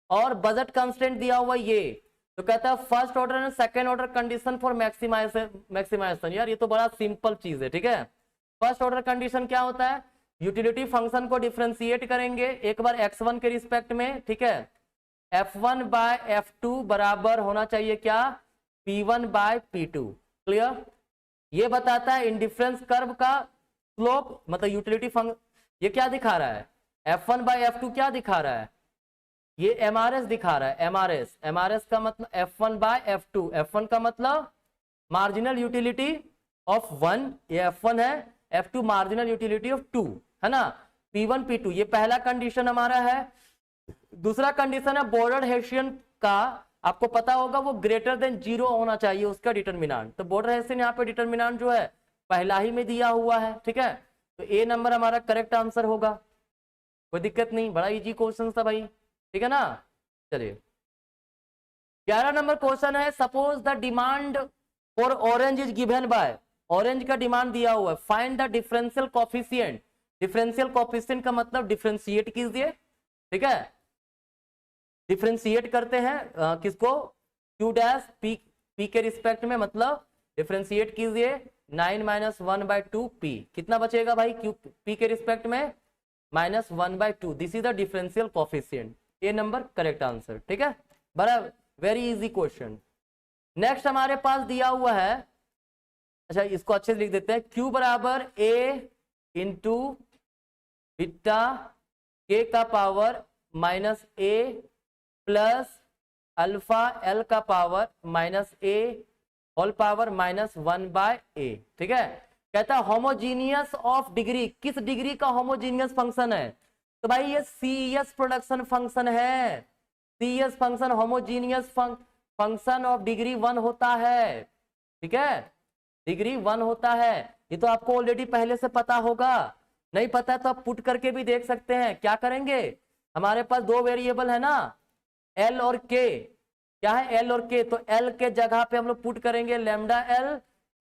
और बजट कंस्टेंट दिया हुआ है ये, तो कहता है first order and second order condition for maximization. यार ये तो बड़ा सिंपल चीज है। ठीक है, फर्स्ट ऑर्डर कंडीशन क्या होता है, यूटिलिटी फंक्शन को डिफरेंशिएट करेंगे एक बार x1 के रिस्पेक्ट में। ठीक है, f1 बाय f2 बराबर होना चाहिए क्या, p1 बाय p2। क्लियर, ये बताता है इंडिफरेंस कर्व का स्लोप, मतलब यूटिलिटी फंक्शन ये क्या दिखा रहा है, f1 बाय f2 क्या दिखा रहा है, ये एमआरएस दिखा रहा है, एमआरएस, एमआरएस का मतलब f1 बाय f2, f1 का मतलब मार्जिनल यूटिलिटी ऑफ 1, ये f1 है, f2 मार्जिनल यूटिलिटी ऑफ 2 है ना, p1 p2, ये पहला कंडीशन हमारा है। दूसरा कंडीशन है बॉर्डर हेसियन का, आपको पता होगा वो ग्रेटर देन 0 होना चाहिए उसका डिटरमिनेंट, तो बॉर्डर हेसियन यहाँ पे डिटरमिनेंट जो है पहला ही में दिया हुआ है। ठीक है, तो ए नंबर हमारा करेक्ट आंसर होगा, कोई दिक्कत नहीं, बड़ा इजी क्वेश्चन था भाई। ठीक है ना, चलिए 11 नंबर क्वेश्चन है, suppose the demand for orange is given by, orange का डिमांड दिया हुआ है, find the differential coefficient. Differential coefficient का मतलब डिफरेंशिएट कीजिए, ठीक है, डिफरेंशिएट करते हैं किसको, क्यू डैश पी, पी के रिस्पेक्ट में, मतलब डिफरेंशिएट कीजिए 9 माइनस 1/2 पी, कितना बचेगा भाई क्यू पी के रिस्पेक्ट में, -1/2। This is the differential coefficient, A number correct answer, ठीक है, बड़ा वेरी इजी क्वेश्चन। नेक्स्ट हमारे पास दिया हुआ है, अच्छा इसको अच्छे से लिख देते हैं, Q बराबर A इंटू बीटा के का power -A plus alpha L का power -A whole power -1/A, ठीक है। कहता है होमोजीनियस ऑफ डिग्री, किस डिग्री का होमोजीनियस फंक्शन है, तो भाई ये CS प्रोडक्शन फंक्शन है, CS function homogeneous function of degree 1 होता है, ठीक है, डिग्री 1 होता है। ये तो आपको ऑलरेडी पहले से पता होगा, नहीं पता तो आप पुट करके भी देख सकते हैं। क्या करेंगे, हमारे पास दो वेरिएबल है ना, L और K, क्या है L और K, तो L के जगह पे हम लोग पुट करेंगे लैम्डा L,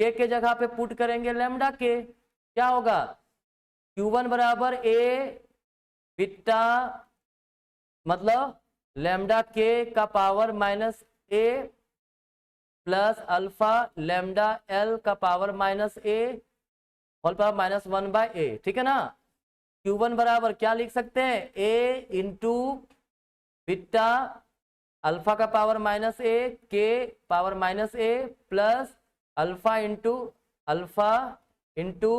K के जगह पे पुट करेंगे लैम्डा K, क्या होगा Q1 बराबर A बीटा मतलब लैम्डा K का power -A plus alpha lambda L का power -A whole power -1/A, ठीक है ना। Q1 बराबर क्या लिख सकते हैं, A इंटू बीटा अल्फा का पावर -A के power -A plus alpha into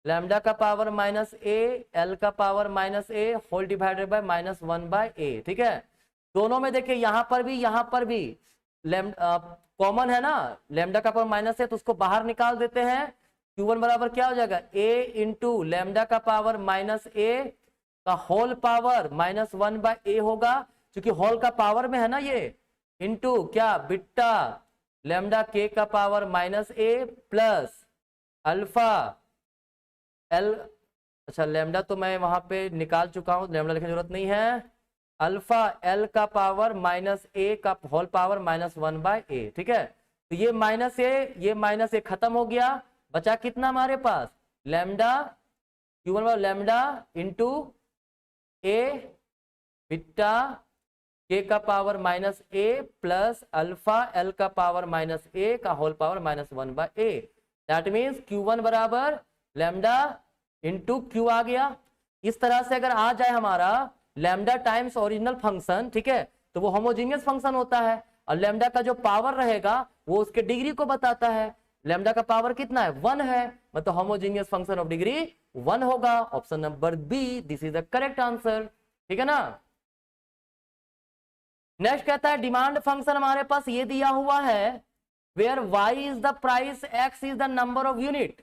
lambda का पावर -A L का power -A whole divided by -1/A, ठीक है। दोनों में देखिए यहाँ पर भी कॉमन है ना, लैम्डा का पावर -A, तो उसको बाहर निकाल देते हैं। Q1 बराबर क्या हो जाएगा, A इंटू लैम्डा का पावर -A का होल पावर -1/A होगा, क्योंकि होल का पावर में है ना ये, इंटू क्या बिट्टा लैम्डा K का power -A plus alpha L, अच्छा लैम्डा तो मैं वहां पे निकाल चुका हूं, लैम्डा लिखने की जरूरत नहीं है, अल्फा L का पावर -A का होल पावर -1/A, ठीक है। तो ये -A खत्म हो गया, बचा कितना हमारे पास lambda, Q1 lambda into A beta K का power -A plus alpha L का पावर -A का whole power -1/A, that means Q1 बराबर लैम्डा इंटू Q आ गया। इस तरह से अगर आ जाए हमारा लैम्डा टाइम्स ओरिजिनल फंक्शन, ठीक है, तो वो होमोजीनियस फंक्शन होता है, और लैम्डा का जो पावर रहेगा वो उसके डिग्री को बताता है। लैम्डा का पावर कितना है, 1 है, मतलब होमोजीनियस फंक्शन ऑफ डिग्री 1 होगा। Option number B, this is the correct answer, ठीक है ना। नेक्स्ट कहता है डिमांड फंक्शन हमारे पास ये दिया हुआ है, where y is the price, x is the number of unit.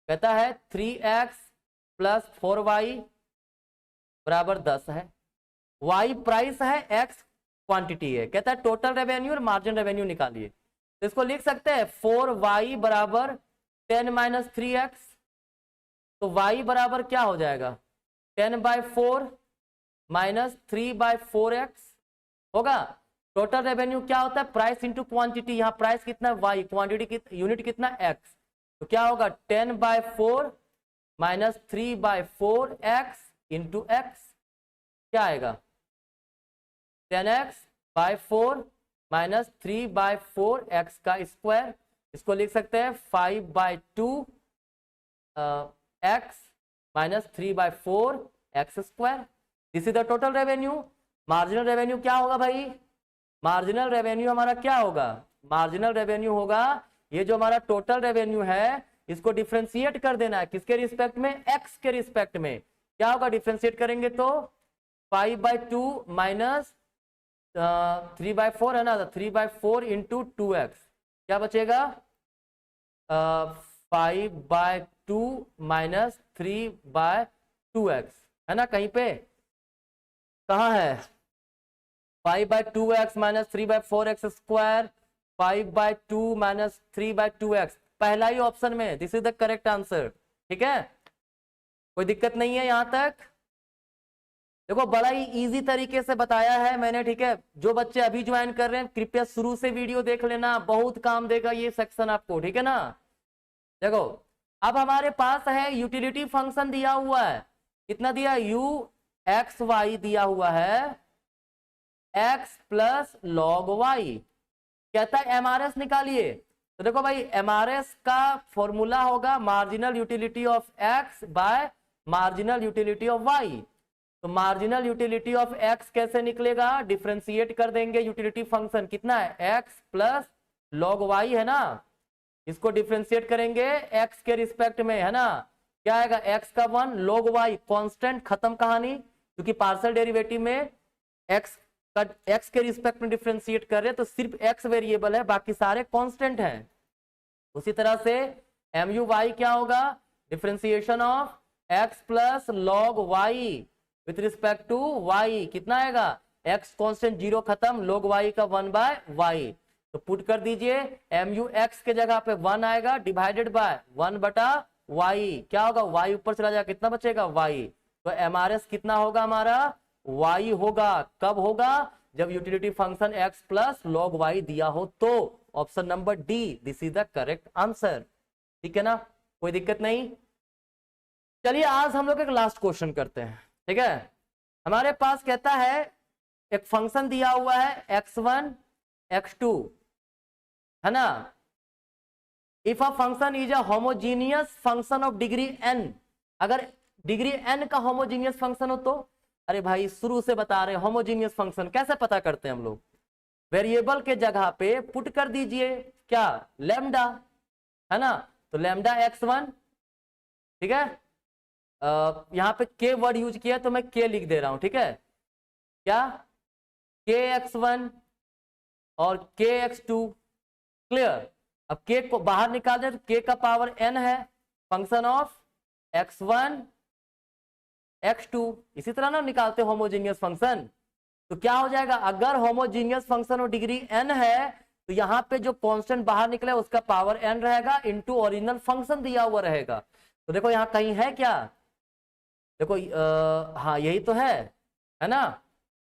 कहता है 3x प्लस 4y बराबर 10 है, y प्राइस है, x क्वांटिटी है। कहता है टोटल रेवेन्यू और मार्जिन रेवेन्यू निकालिए, तो इसको लिख सकते हैं 4y बराबर 10 - 3x, तो y बराबर क्या हो जाएगा 10/4 -3/4x होगा। टोटल रेवेन्यू क्या होता है, प्राइस इंटू क्वांटिटी, यहाँ प्राइस कितना है y, क्वांटिटी यूनिट कितना x, तो क्या होगा 10/4 -3/4x इंटू x, क्या आएगा 10x/4 -3/4x का स्क्वायर, इसको लिख सकते हैं 5/2 x -3/4x square. This is the total revenue. Marginal revenue क्या होगा भाई, मार्जिनल रेवेन्यू हमारा क्या होगा, मार्जिनल रेवेन्यू होगा ये जो हमारा टोटल रेवेन्यू है, इसको डिफरेंशिएट कर देना है, किसके रिस्पेक्ट में, x के रिस्पेक्ट में। क्या होगा डिफरेंशिएट करेंगे तो 5/2 माइनस 3/4 है ना, 3/4 इंटू 2x, क्या बचेगा 5/2 माइनस 3/2x, है ना, कहीं पे कहाँ है 5/2x minus 3/4x square, 5/2 minus 3/2x, पहला ही ऑप्शन में, this is the correct answer, ठीक है, कोई दिक्कत नहीं है यहां तक। देखो बड़ा ही इजी तरीके से बताया है मैंने, ठीक है। जो बच्चे अभी ज्वाइन कर रहे हैं कृपया शुरू से वीडियो देख लेना, बहुत काम देगा ये सेक्शन आपको, ठीक है ना। देखो अब हमारे पास है यूटिलिटी फंक्शन दिया हुआ है, कितना दिया, यू एक्स वाई दिया हुआ है, एक्स प्लस लॉग वाई। कहता है एमआरएस निकालिए। तो देखो भाई एमआरएस का फॉर्मूला होगा marginal utility of X by marginal utility of Y. तो मार्जिनल यूटिलिटी ऑफ एक्स कैसे निकलेगा, डिफरेंशिएट कर देंगे यूटिलिटी फंक्शन, कितना है एक्स प्लस लॉग वाई है ना, इसको डिफरेंशिएट करेंगे एक्स के रिस्पेक्ट में, है ना। क्या आएगा एक्स का 1 लॉग वाई कांस्टेंट, खत्म कहानी, क्योंकि पार्शियल डेरिवेटिव में एक्स के रिस्पेक्ट में डिफरेंशिएट कर रहे हैं तो सिर्फ एक्स वेरिएबल है, बाकी सारे कांस्टेंट हैं। उसी तरह से एम यू वाई क्या होगा, differentiation of X plus log Y with respect to Y, कितना आएगा एक्स कांस्टेंट 0 खत्म, लॉग वाई का 1 बाय वाई। तो पुट कर दीजिए एम यू एक्स के जगह पे 1 आएगा डिवाइडेड बाय 1 बटा वाई, क्या होगा वाई ऊपर चला जाएगा, कितना बचेगा वाई। तो एमआरएस कितना होगा हमारा वाई होगा। कब होगा, जब utility function X plus log Y दिया हो तो। Option number D, this is the correct answer, ठीक है ना, कोई दिक्कत नहीं। चलिए आज हम लोग एक लास्ट क्वेश्चन करते हैं, ठीक है। हमारे पास कहता है एक फंक्शन दिया हुआ है x1 x2, है ना। If a function is a homogeneous function of degree n, अगर डिग्री n का होमोजीनियस फंक्शन हो तो, अरे भाई शुरू से बता रहे होमोजीनियस फंक्शन कैसे पता करते हैं हम लोग, वेरिएबल के जगह पे पुट कर दीजिए क्या लैम्डा, है ना। तो लैम्डा x1, ठीक है, यहां पे k वर्ड यूज किया तो मैं k लिख दे रहा हूं, ठीक है, क्या kx1 और kx2, क्लियर। अब k को बाहर निकाल दे तो k का पावर n है, फंक्शन ऑफ x1 x2, इसी तरह ना निकालते होमोजीनियस फंक्शन। तो क्या हो जाएगा, अगर होमोजीनियस फंक्शन और डिग्री n है तो यहाँ पे जो कांस्टेंट बाहर निकले उसका पावर n रहेगा इनटू ओरिजिनल फंक्शन दिया हुआ रहेगा। तो देखो यहाँ कहीं है क्या, देखो हाँ यही तो है ना।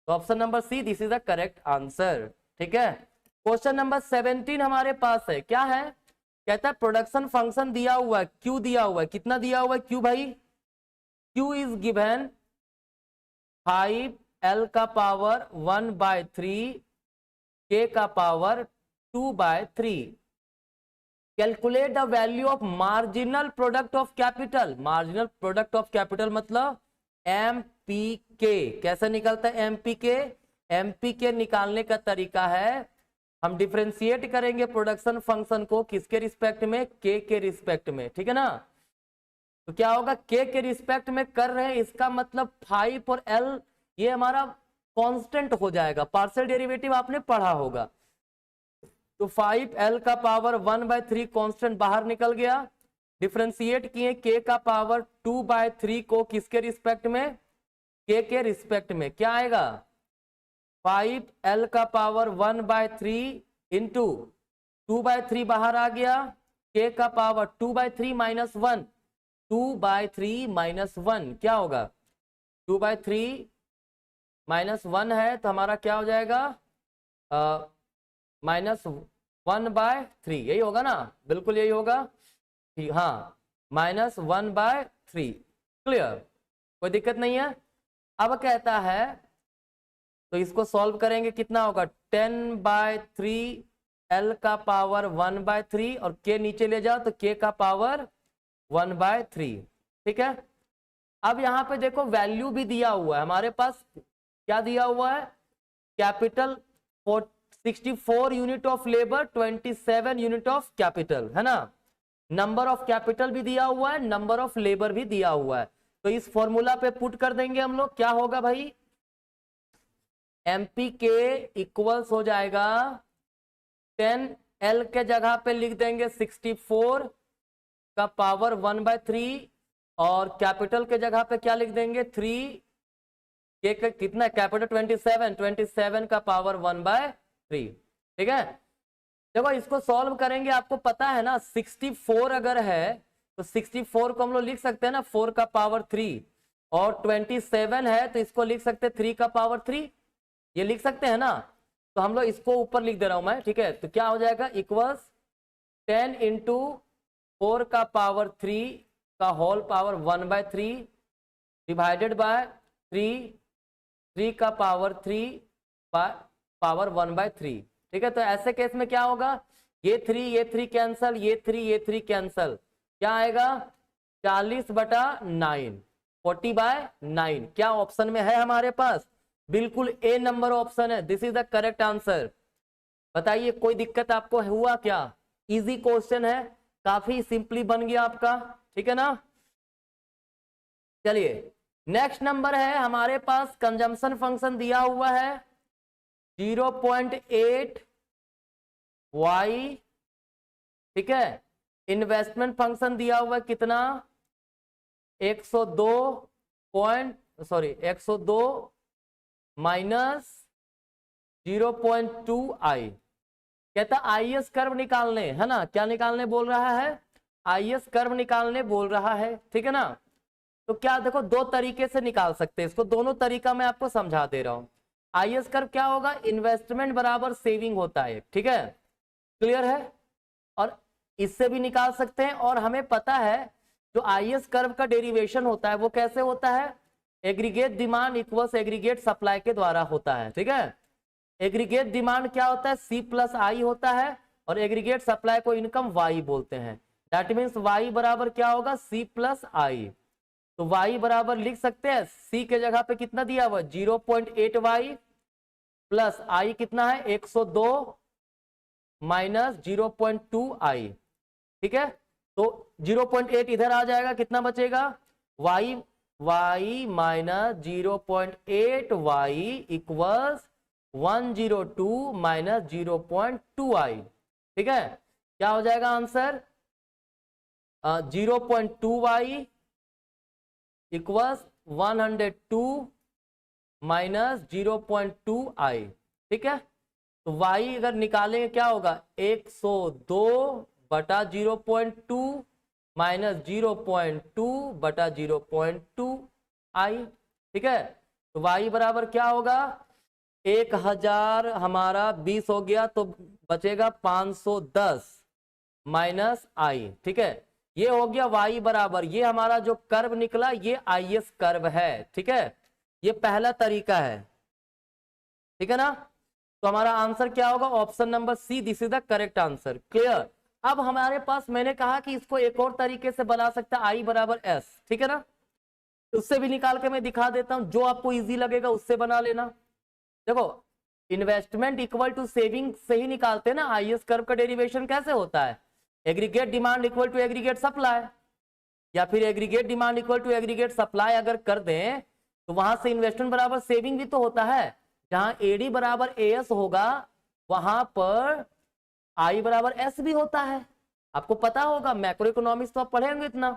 तो option number C, this is the correct answer, ठीक है। क्वेश्चन नंबर 17 हमारे पास है, क्या है, कहता है प्रोडक्शन फंक्शन दिया हुआ है, क्यू दिया हुआ है, कितना दिया हुआ है क्यू भाई, क्यू इज गिवन 5l का पावर 1/3 k का power 2/3। Calculate the value of marginal product of capital, marginal product of capital मतलब एमपीके, कैसे निकलता है एमपीके, एमपीके निकालने का तरीका है हम डिफरेंशिएट करेंगे प्रोडक्शन फंक्शन को किसके रिस्पेक्ट में, के रिस्पेक्ट में, ठीक है ना। तो क्या होगा के रिस्पेक्ट में कर रहे हैं, इसका मतलब 5 और l ये हमारा कांस्टेंट हो जाएगा, पार्शियल डेरिवेटिव आपने पढ़ा होगा। तो 5l का पावर 1/3 कांस्टेंट बाहर निकल गया, डिफरेंशिएट किए k का पावर 2/3 को किसके रिस्पेक्ट में, k के रिस्पेक्ट में, क्या आएगा 5l का पावर 1/3 इंटू 2/3 बाहर आ गया, k का पावर 2/3 माइनस 1, 2/3 माइनस 1 क्या होगा, 2/3 माइनस 1 है तो हमारा क्या हो जाएगा -1/3, यही होगा ना, बिल्कुल यही होगा, हाँ -1/3, क्लियर, कोई दिक्कत नहीं है। अब कहता है तो इसको सॉल्व करेंगे, कितना होगा 10/3 l का पावर 1/3 और k नीचे ले जाओ तो k का पावर 1/3, ठीक है। अब यहाँ पे देखो वैल्यू भी दिया हुआ है हमारे पास, क्या दिया हुआ है, capital 64 unit of labour 27 unit of capital, है ना। नंबर ऑफ कैपिटल भी दिया हुआ है, नंबर ऑफ लेबर भी दिया हुआ है। तो इस फॉर्मूला पे पुट कर देंगे हम लोग, क्या होगा भाई एमपी के इक्वल्स हो जाएगा 10l के जगह पे लिख देंगे 64 का पावर 1/3 और कैपिटल के जगह पे क्या लिख देंगे 3 के कितना कैपिटल 27 का पावर 1/3, ठीक है। देखो इसको सॉल्व करेंगे, आपको पता है ना 64 अगर है तो 64 को हम लोग लिख सकते हैं ना 4 का पावर 3, और 27 है तो इसको लिख सकते हैं 3 का पावर 3, ये लिख सकते हैं ना। तो हम लोग इसको ऊपर लिख दे रहा हूं मैं, ठीक है। तो क्या हो जाएगा, इक्वल्स 10 इंटू 4 का पावर 3 का होल पावर 1/3 डिवाइडेड बाय 3 का पावर 3 पावर 1/3, ठीक है। तो ऐसे केस में क्या होगा, ये 3 कैंसल, ये 3 कैंसल, क्या आएगा 40/9, 40/9। क्या ऑप्शन में है हमारे पास, बिल्कुल ए नंबर ऑप्शन है, this is the correct answer. बताइए कोई दिक्कत आपको हुआ क्या, इजी क्वेश्चन है, काफी सिंपली बन गया आपका, ठीक है ना। चलिए नेक्स्ट नंबर है हमारे पास, कंजम्पशन फंक्शन दिया हुआ है 0.8 y, ठीक है। इन्वेस्टमेंट फंक्शन दिया हुआ है कितना, 102 माइनस 0.2 i। कहता आईएस कर्व निकालने, है ना, क्या निकालने बोल रहा है, आईएस कर्व निकालने बोल रहा है, ठीक है ना। तो क्या देखो दो तरीके से निकाल सकते हैं इसको, दोनों तरीका मैं आपको समझा दे रहा हूं। आईएस कर्व क्या होगा, इन्वेस्टमेंट बराबर सेविंग होता है, ठीक है, क्लियर है। और इससे भी निकाल सकते हैं, और हमें पता है जो आईएस कर्व का डेरिवेशन होता है वो कैसे होता है, aggregate demand equals aggregate supply के द्वारा होता है, ठीक है। एग्रीगेट डिमांड क्या होता है, सी प्लस आई होता है, और एग्रीगेट सप्लाई को इनकम वाई बोलते हैं। दैट मीन्स वाई बराबर क्या होगा, सी प्लस आई। तो वाई बराबर लिख सकते हैं, सी के जगह पे कितना दिया हुआ 0.8 वाई प्लस आई कितना है 102 माइनस 0.2 आई, ठीक है। तो 0.8 इधर आ जाएगा, कितना बचेगा, Y minus 0.8 Y equals 102 minus 0.2 I, ठीक है। क्या हो जाएगा answer, 0.2 Y equals 102 minus 0.2 I, ठीक है। तो y अगर निकालेंगे क्या होगा, 102/0.2 माइनस 0.2/0.2 आई, ठीक है। तो y बराबर क्या होगा, 1000 हमारा 20 हो गया, तो बचेगा 510 माइनस आई, ठीक है। ये हो गया y बराबर, ये हमारा जो कर्व निकला ये आईएस कर्व है, ठीक है। ये पहला तरीका है, ठीक है ना। तो हमारा आंसर क्या होगा, option number C, this is the correct answer, clear. अब हमारे पास मैंने कहा कि इसको एक और तरीके से बना सकता है, आई बराबर एस, ठीक है ना। उससे भी निकाल के मैं दिखा देता हूं, जो आपको इजी लगेगा उससे बना लेना। देखो इन्वेस्टमेंट इक्वल टू सेविंग से ही निकालते हैं ना, आईएस कर्व का डेरिवेशन कैसे होता है, aggregate demand equal to aggregate supply, या फिर aggregate demand equal to aggregate supply अगर कर दें तो वहां से इन्वेस्टमेंट बराबर सेविंग भी तो होता है। जहां एडी बराबर एएस होगा वहां पर आई बराबर एस भी होता है, आपको पता होगा, मैक्रो इकोनॉमिक्स तो आप पढ़ेंगे इतना।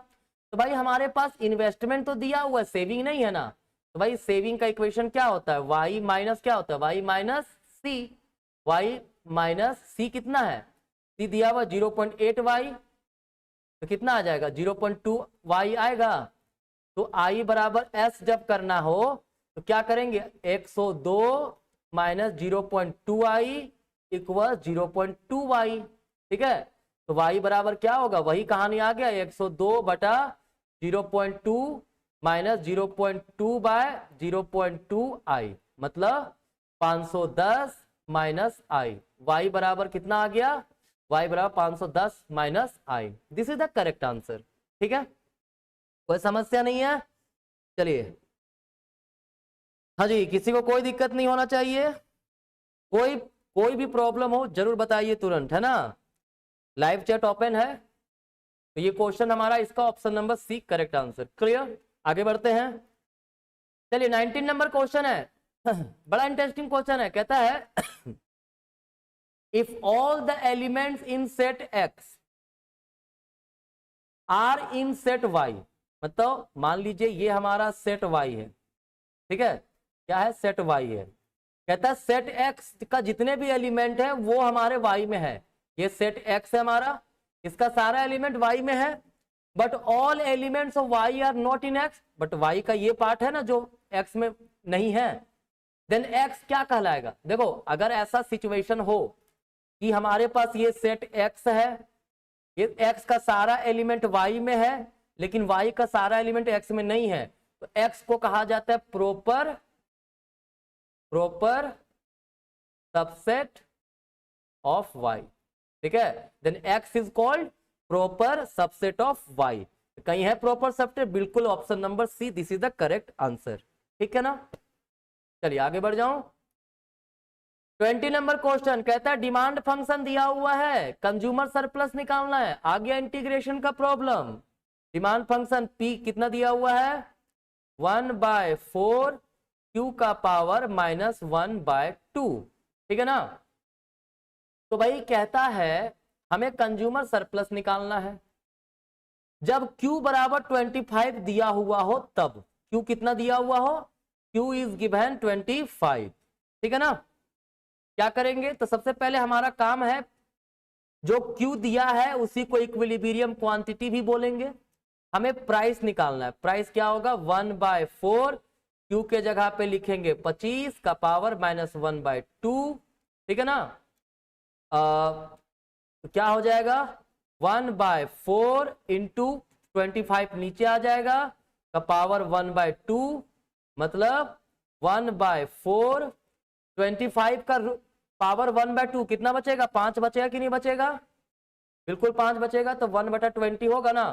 तो भाई हमारे पास इन्वेस्टमेंट तो दिया हुआ है, सेविंग नहीं है ना, तो भाई सेविंग का इक्वेशन क्या होता है, वाई माइनस क्या होता है, वाई माइनस सी, वाई माइनस सी कितना है, सी दिया हुआ 0.8 वाई, तो कितना आ जाएगा 0.2 वाई आएगा। तो आई बराबर एस जब करना हो तो क्या करेंगे, 102 माइनस 0.2 आई इक्वल 0.2 वाई, ठीक है। तो y बराबर क्या होगा, वही कहानी आ गया, 102/0.2 माइनस 0.2 बाय 0.2 आई, मतलब 510 माइनस आई। y बराबर कितना आ गया, y बराबर 510 minus I, this is the correct answer, ठीक है, कोई समस्या नहीं है। चलिए हाँ जी, किसी को कोई दिक्कत नहीं होना चाहिए, कोई भी प्रॉब्लम हो जरूर बताइए तुरंत, है ना। लाइव चैट ओपन है। तो ये क्वेश्चन हमारा, इसका option number C correct answer, clear. आगे बढ़ते हैं, चलिए 19 नंबर क्वेश्चन है बड़ा इंटरेस्टिंग क्वेश्चन है, कहता है if all the elements in set X are in set Y, मतलब मान लीजिए ये हमारा सेट वाई है, ठीक है, क्या है, सेट वाई है। कहता है सेट एक्स का जितने भी एलिमेंट है वो हमारे वाई में है, ये सेट एक्स है हमारा, इसका सारा एलिमेंट वाई में है, but all elements of Y are not in X, but Y का ये पार्ट है ना जो एक्स में नहीं है, देन एक्स क्या कहलाएगा? देखो अगर ऐसा सिचुएशन हो कि हमारे पास ये सेट एक्स है, ये एक्स का सारा एलिमेंट वाई में है लेकिन वाई का सारा एलिमेंट एक्स में नहीं है, तो एक्स को कहा जाता है प्रॉपर सबसेट ऑफ वाई। ठीक है, then X is called proper subset of Y. कहीं है प्रॉपर सबसेट? बिल्कुल, option number C, this is the correct answer. ठीक है ना, चलिए आगे बढ़ जाऊं। 20 नंबर क्वेश्चन कहता है डिमांड फंक्शन दिया हुआ है, कंज्यूमर सरप्लस निकालना है। आ गया इंटीग्रेशन का प्रॉब्लम। डिमांड फंक्शन पी कितना दिया हुआ है? 1/4 क्यू का पावर -1/2। ठीक है ना, तो भाई कहता है हमें कंज्यूमर सरप्लस निकालना है जब Q बराबर 25 दिया हुआ हो तब। Q कितना दिया हुआ हो? Q is given 25। ठीक है ना, क्या करेंगे? तो सबसे पहले हमारा काम है जो Q दिया है उसी को इक्विलिब्रियम क्वांटिटी भी बोलेंगे। हमें प्राइस निकालना है। प्राइस क्या होगा? 1/4 Q के जगह पे लिखेंगे 25 का पावर -1/2। ठीक है ना, तो क्या हो जाएगा? 1/4 इंटू 25 नीचे आ जाएगा का पावर 1/2, मतलब 1/4 25 का पावर 1/2 कितना बचेगा? 5 बचेगा कि नहीं बचेगा? बिल्कुल 5 बचेगा, तो 1/20 होगा ना।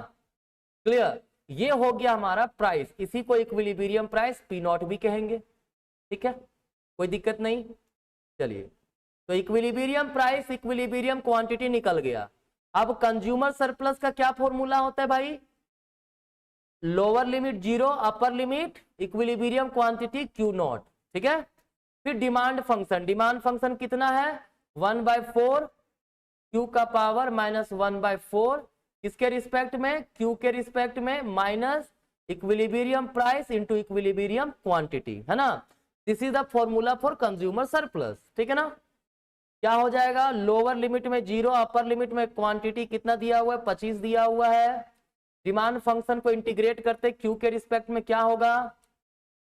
क्लियर, ये हो गया हमारा प्राइस। इसी को इक्विलिब्रियम प्राइस पी नॉट भी कहेंगे। ठीक है, कोई दिक्कत नहीं। चलिए, तो इक्विलिब्रियम प्राइस, इक्विलिब्रियम क्वांटिटी निकल गया। अब कंज्यूमर सरप्लस का क्या फॉर्मूला होता है भाई? Lower limit 0, upper limit equilibrium quantity Q not. ठीक है, फिर डिमांड फंक्शन। डिमांड फंक्शन कितना है? 1/4 Q का पावर -1/4 किसके रिस्पेक्ट में? Q के रिस्पेक्ट में, minus equilibrium price into equilibrium quantity, है ना। This is the formula for consumer surplus. ठीक है ना, क्या हो जाएगा? लोअर लिमिट में 0, अपर लिमिट में क्वांटिटी कितना दिया हुआ है? 25 दिया हुआ है। डिमांड फंक्शन को इंटीग्रेट करते Q के रिस्पेक्ट में क्या होगा?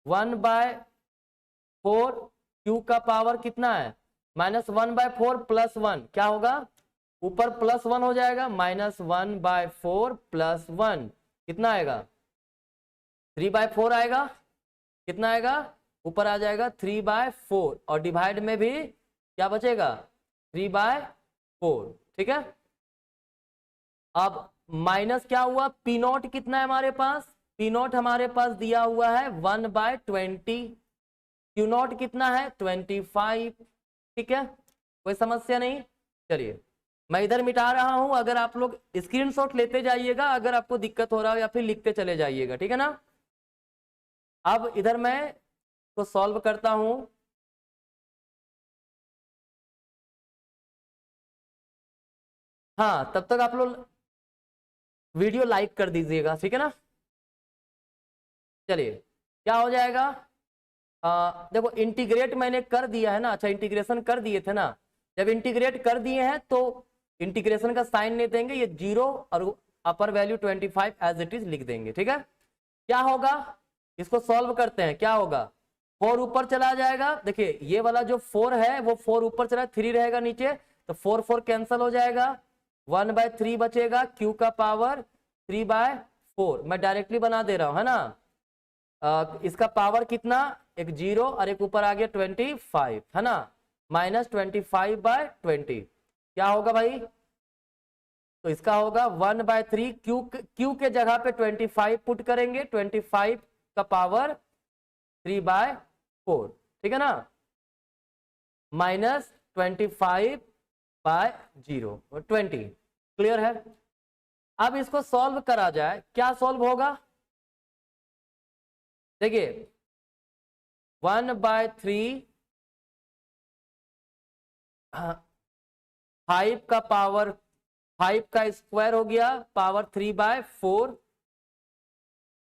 1/4 Q का पावर कितना है? -1/4 +1 क्या होगा? ऊपर +1 हो जाएगा, -1/4 +1 कितना आएगा? 3/4 आएगा। कितना आएगा? ऊपर आ जाएगा 3/4 और डिवाइड में भी क्या बचेगा? 3/4। ठीक है, अब माइनस क्या हुआ? पी नॉट कितना है हमारे पास? पी नॉट हमारे पास दिया हुआ है 1/20। क्यू नॉट कितना है? 25। ठीक है, कोई समस्या नहीं। चलिए मैं इधर मिटा रहा हूं, अगर आप लोग स्क्रीनशॉट लेते जाइएगा अगर आपको दिक्कत हो रहा हो, या फिर लिखते चले जाइएगा। ठीक है ना, अब इधर मैं तो सॉल्व करता हूं। हाँ, तब तक आप लोग वीडियो लाइक कर दीजिएगा। ठीक है ना, चलिए क्या हो जाएगा? देखो इंटीग्रेट मैंने कर दिया है ना। अच्छा, इंटीग्रेशन कर दिए थे ना। जब इंटीग्रेट कर दिए हैं तो इंटीग्रेशन का साइन नहीं देंगे, ये 0 और upper value 25 as it is लिख देंगे। ठीक है, क्या होगा? इसको सॉल्व करते हैं। क्या होगा? 4 ऊपर चला जाएगा। देखिए ये वाला जो 4 है वो 4 ऊपर चला, 3 रहेगा नीचे, तो 4 कैंसिल हो जाएगा। 1/3 बचेगा, Q का पावर 3/4। मैं डायरेक्टली बना दे रहा हूं, है ना। इसका पावर कितना? एक 0 और एक ऊपर आ गया 25, है ना। -25/20 क्या होगा भाई? तो इसका होगा 1/3 Q के जगह पे 25 पुट करेंगे, 25 का पावर 3/4। ठीक है ना, -25/0 20। क्लियर है? अब इसको सॉल्व करा जाए, क्या सॉल्व होगा? देखिए 1/3 5 का पावर 5 का स्क्वायर हो गया, पावर 3/4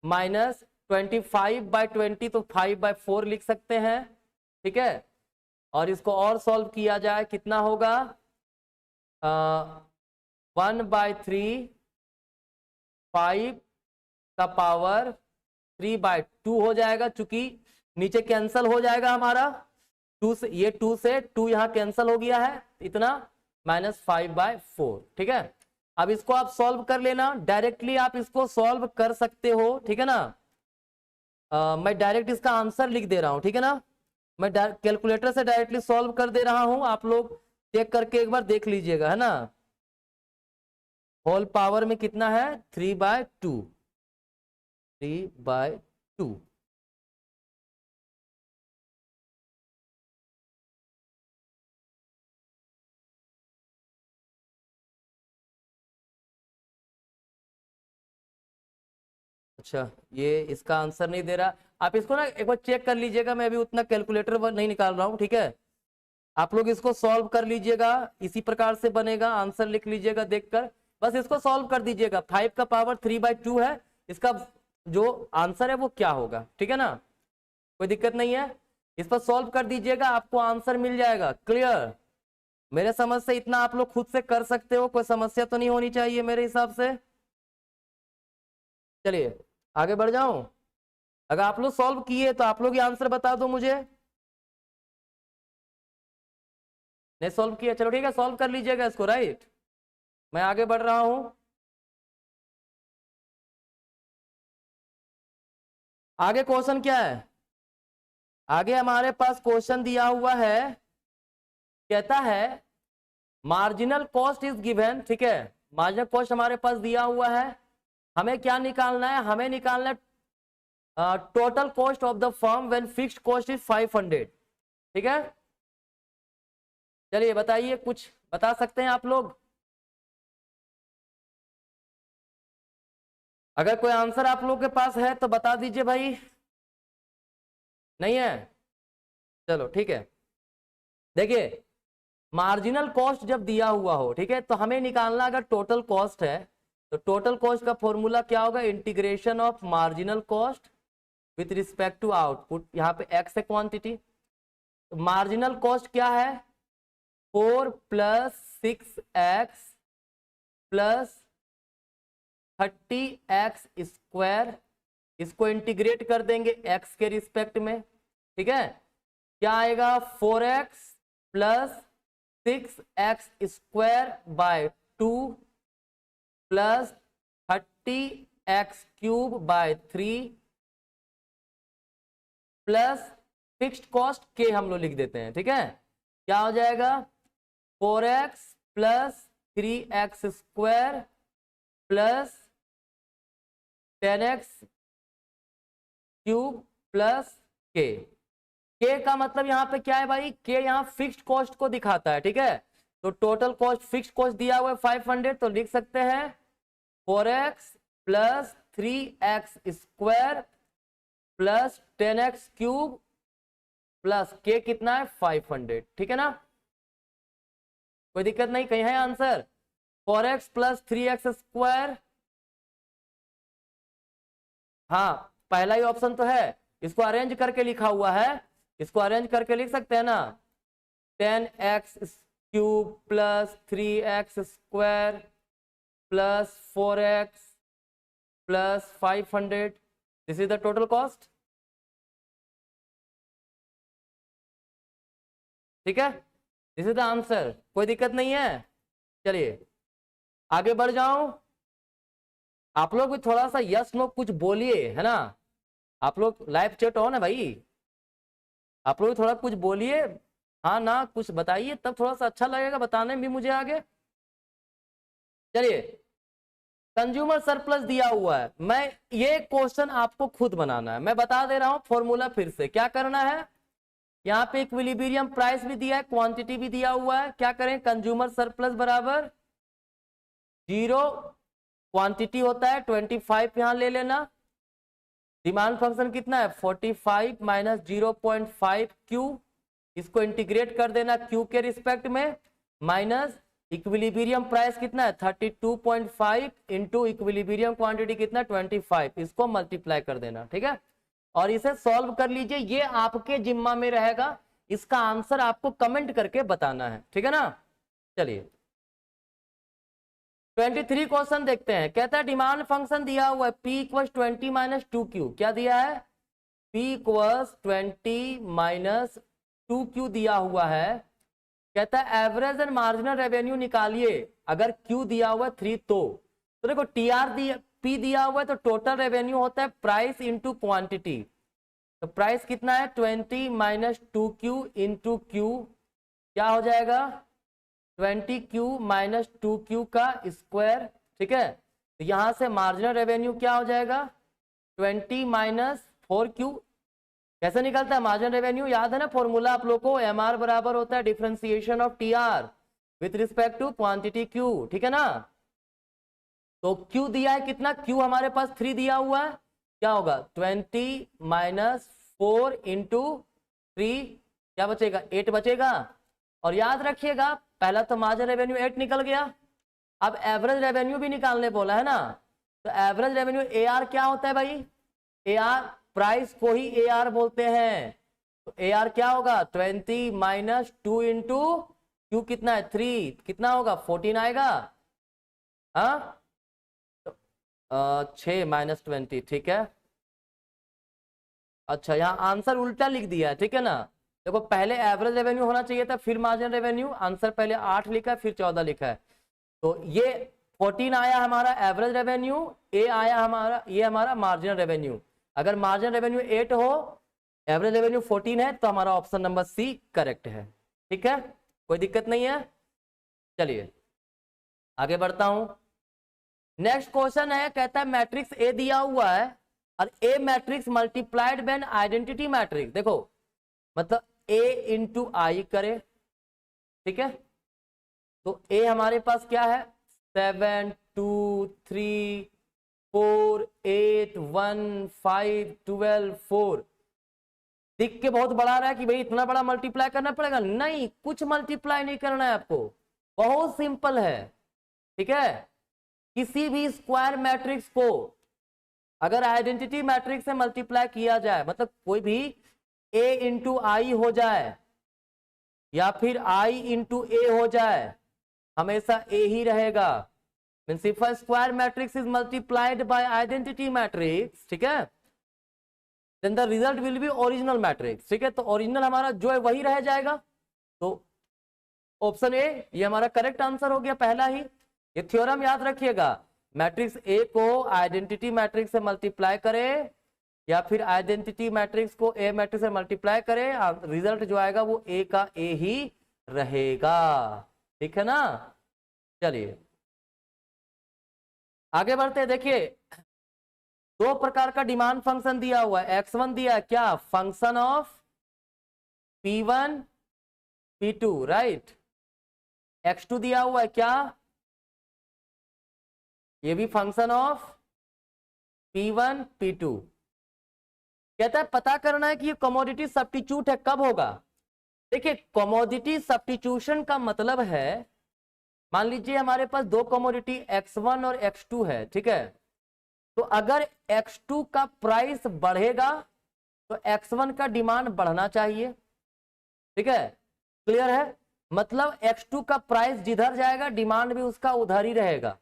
-25/20, तो 5/4 लिख सकते हैं। ठीक है, और इसको और सॉल्व किया जाए, कितना होगा? 1/3 5 का पावर 3/2 हो जाएगा, चूंकि नीचे कैंसल हो जाएगा हमारा 2 से, ये 2 से 2 यहाँ कैंसल हो गया है, इतना -5/4। ठीक है, अब इसको आप सॉल्व कर लेना, डायरेक्टली आप इसको सॉल्व कर सकते हो। ठीक है ना, मैं डायरेक्ट इसका आंसर लिख दे रहा हूं, ठीक है ना, मैं कैलकुलेटर से डायरेक्टली सॉल्व कर दे रहा हूं, आप लोग चेक करके एक बार देख लीजिएगा, है ना। होल पावर में कितना है 3/2, 3/2। अच्छा, ये इसका आंसर नहीं दे रहा, आप इसको ना एक बार चेक कर लीजिएगा, मैं अभी उतना कैलकुलेटर नहीं निकाल रहा हूँ। ठीक है, आप लोग इसको सॉल्व कर लीजिएगा, इसी प्रकार से बनेगा, आंसर लिख लीजिएगा देखकर, बस इसको सॉल्व कर दीजिएगा। 5 का पावर 3/2 है, इसका जो आंसर है वो क्या होगा। ठीक है ना, कोई दिक्कत नहीं है, इस पर सॉल्व कर दीजिएगा, आपको आंसर मिल जाएगा। क्लियर, मेरे समझ से इतना आप लोग खुद से कर सकते हो, कोई समस्या तो नहीं होनी चाहिए मेरे हिसाब से। चलिए आगे बढ़ जाऊं, अगर आप लोग सॉल्व किए तो आप लोग ये आंसर बता दो मुझे। नहीं सॉल्व किया, चलो ठीक है, सॉल्व कर लीजिएगा इसको। राइट, मैं आगे बढ़ रहा हूं। आगे क्वेश्चन क्या है, आगे हमारे पास क्वेश्चन दिया हुआ है, कहता है मार्जिनल कॉस्ट इज गिवन। ठीक है, मार्जिनल कॉस्ट हमारे पास दिया हुआ है, हमें क्या निकालना है, हमें निकालना है total cost of the firm when fixed cost is 500। ठीक है, चलिए बताइए, कुछ बता सकते हैं आप लोग, अगर कोई आंसर आप लोग के पास है तो बता दीजिए भाई। नहीं है, चलो ठीक है, देखिए मार्जिनल कॉस्ट जब दिया हुआ हो, ठीक है, तो हमें निकालना, अगर टोटल कॉस्ट है तो टोटल कॉस्ट का फॉर्मूला क्या होगा, integration of marginal cost with respect to output, यहाँ पे एक्स है क्वांटिटी, तो मार्जिनल कॉस्ट क्या है 4 + 6x + 30x², इसको इंटीग्रेट कर देंगे x के रिस्पेक्ट में। ठीक है, क्या आएगा 4x + 6x²/2 + 30x³/3 plus fixed cost के हम लोग लिख देते हैं। ठीक है, क्या हो जाएगा 4x + 3x² + 10x³ + के का मतलब यहाँ पे क्या है भाई, के यहाँ फिक्स्ड कॉस्ट को दिखाता है। ठीक है, तो टोटल कॉस्ट, फिक्स्ड कॉस्ट दिया हुआ है 500, तो लिख सकते हैं 4x + 3x² + 10x³ + के कितना है 500। ठीक है ना, कोई दिक्कत नहीं, कहीं है आंसर 4x + 3x²। हाँ, पहला ही ऑप्शन तो है, इसको अरेंज करके लिखा हुआ है, इसको अरेंज करके लिख सकते हैं ना, 10x³ + 3x² + 4x + 500, this is the total cost. ठीक है, दिस इज द आंसर, कोई दिक्कत नहीं है। चलिए आगे बढ़ जाऊं, आप लोग भी थोड़ा सा यस नो कुछ बोलिए, है ना, आप लोग लाइव चैट हो ना भाई, आप लोग थोड़ा कुछ बोलिए, हाँ ना कुछ बताइए, तब थोड़ा सा अच्छा लगेगा बताने में भी मुझे आगे। चलिए, कंज्यूमर सरप्लस दिया हुआ है, मैं ये क्वेश्चन आपको खुद बनाना है, मैं बता दे रहा हूं फॉर्मूला फिर से, क्या करना है, यहाँ पे इक्विलिब्रियम प्राइस भी दिया है, क्वांटिटी भी दिया हुआ है, क्या करें, कंज्यूमर सरप्लस बराबर 0, क्वांटिटी होता है 25, यहां ले लेना, डिमांड फंक्शन कितना है 45 - 0.5 क्यू, इसको इंटीग्रेट कर देना क्यू के रिस्पेक्ट में, माइनस इक्विलिब्रियम प्राइस कितना है 32.5 इंटू इक्विलिब्रियम क्वांटिटी कितना 25, इसको मल्टीप्लाई कर देना। ठीक है, और इसे सॉल्व कर लीजिए, ये आपके जिम्मा में रहेगा, इसका आंसर आपको कमेंट करके बताना है। ठीक है ना, चलिए 23 क्वेश्चन देखते हैं। कहता है डिमांड फंक्शन दिया हुआ है P इक्वल 20 माइनस 2Q। क्या दिया है? P इक्वल 20 माइनस 2Q दिया हुआ है। कहता है एवरेज एंड मार्जिनल रेवेन्यू निकालिए। अगर Q दिया हुआ है 3 तो देखो TR दिया, P दिया हुआ है तो टोटल रेवेन्यू होता है प्राइस इंटू क्वांटिटी। तो प्राइस कितना है? 20 माइनस 2Q इंटू Q। क्या हो जाएगा? 20Q माइनस 2Q का स्क्वायर। ठीक है, तो यहां से मार्जिनल रेवेन्यू क्या हो जाएगा? 20 माइनस 4Q। कैसे निकलता है मार्जिनल रेवेन्यू? याद है ना फॉर्मूला आप लोग को, MR बराबर होता है differentiation of TR with respect to quantity Q। ठीक है ना? तो Q दिया है कितना? Q हमारे पास 3 दिया हुआ है। क्या होगा? 20 माइनस 4 इंटू 3, क्या बचेगा? 8 बचेगा। और याद रखिएगा पहला तो मार्जिनल रेवेन्यू 8 निकल गया। अब एवरेज रेवेन्यू भी निकालने बोला है ना, तो एवरेज रेवेन्यू AR क्या होता है भाई? AR प्राइस को ही AR बोलते हैं। तो AR क्या होगा? 20 माइनस 2 इंटू Q कितना है? 3, कितना होगा? 14 आएगा। हाँ, 6 माइनस 20। ठीक है, अच्छा यहाँ आंसर उल्टा लिख दिया है। ठीक है ना? देखो पहले एवरेज रेवेन्यू होना चाहिए था, फिर मार्जिनल रेवेन्यू। आंसर पहले 8 लिखा है, फिर 14 लिखा है। तो ये 14 आया हमारा एवरेज रेवेन्यू, ए आया हमारा, ये हमारा मार्जिनल रेवेन्यू। अगर मार्जिनल रेवेन्यू 8 हो, एवरेज रेवेन्यू 14 है, तो हमारा ऑप्शन नंबर सी करेक्ट है। ठीक है, कोई दिक्कत नहीं है। चलिए आगे बढ़ता हूं। नेक्स्ट क्वेश्चन है, कहता है मैट्रिक्स ए दिया हुआ है और a matrix multiplied by an identity matrix. देखो मतलब ए इंटू आई करे। ठीक है, तो ए हमारे पास क्या है? 7 2 3 4 8 1 5 12 4। दिख के बहुत बड़ा रहा है कि भाई इतना बड़ा मल्टीप्लाई करना पड़ेगा। नहीं, कुछ मल्टीप्लाई नहीं करना है आपको, बहुत सिंपल है। ठीक है, किसी भी स्क्वायर मैट्रिक्स को अगर आइडेंटिटी मैट्रिक्स से मल्टीप्लाई किया जाए, मतलब कोई भी ए इंटू आई हो जाए या फिर आई इंटू ए हो जाए, हमेशा ए ही रहेगा। Means if a square matrix is multiplied by identity matrix, ठीक है, then the result will be original matrix. ठीक है, तो ओरिजिनल हमारा जो है वही रह जाएगा। तो ऑप्शन ए ये हमारा करेक्ट आंसर हो गया, पहला ही। ये थ्योरम याद रखिएगा, मैट्रिक्स ए को आइडेंटिटी मैट्रिक्स से मल्टीप्लाई करे या फिर आइडेंटिटी मैट्रिक्स को ए मैट्रिक्स से मल्टीप्लाई करे, रिजल्ट जो आएगा वो ए का ए ही रहेगा। ठीक है ना? चलिए आगे बढ़ते हैं। देखिए दो प्रकार का डिमांड फंक्शन दिया हुआ है। x1 दिया है क्या? Function of p1 p2, right. x2 दिया हुआ है क्या? ये भी फंक्शन ऑफ p1 p2। कहता है पता करना है कि ये कमोडिटी सब्स्टिट्यूट है, कब होगा? देखिए कमोडिटी सब्स्टिट्यूशन का मतलब है, मान लीजिए हमारे पास दो कमोडिटी x1 और x2 है। ठीक है, तो अगर x2 का प्राइस बढ़ेगा तो x1 का डिमांड बढ़ना चाहिए। ठीक है, क्लियर है? मतलब x2 का प्राइस जिधर जाएगा डिमांड भी उसका उधर ही रहेगा,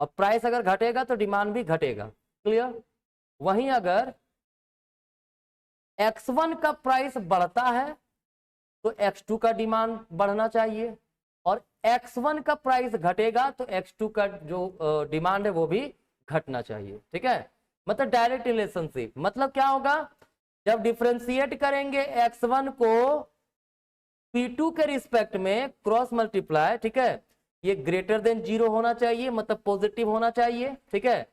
और प्राइस अगर घटेगा तो डिमांड भी घटेगा। क्लियर? वहीं अगर x1 का प्राइस बढ़ता है तो x2 का डिमांड बढ़ना चाहिए, और x1 का प्राइस घटेगा तो x2 का जो डिमांड है वो भी घटना चाहिए। ठीक है, मतलब डायरेक्ट रिलेशनशिप। मतलब क्या होगा? जब डिफरेंशिएट करेंगे x1 को p2 के रिस्पेक्ट में क्रॉस मल्टीप्लाई, ठीक है, ये ग्रेटर देन 0 होना चाहिए, मतलब पॉजिटिव होना चाहिए। ठीक है,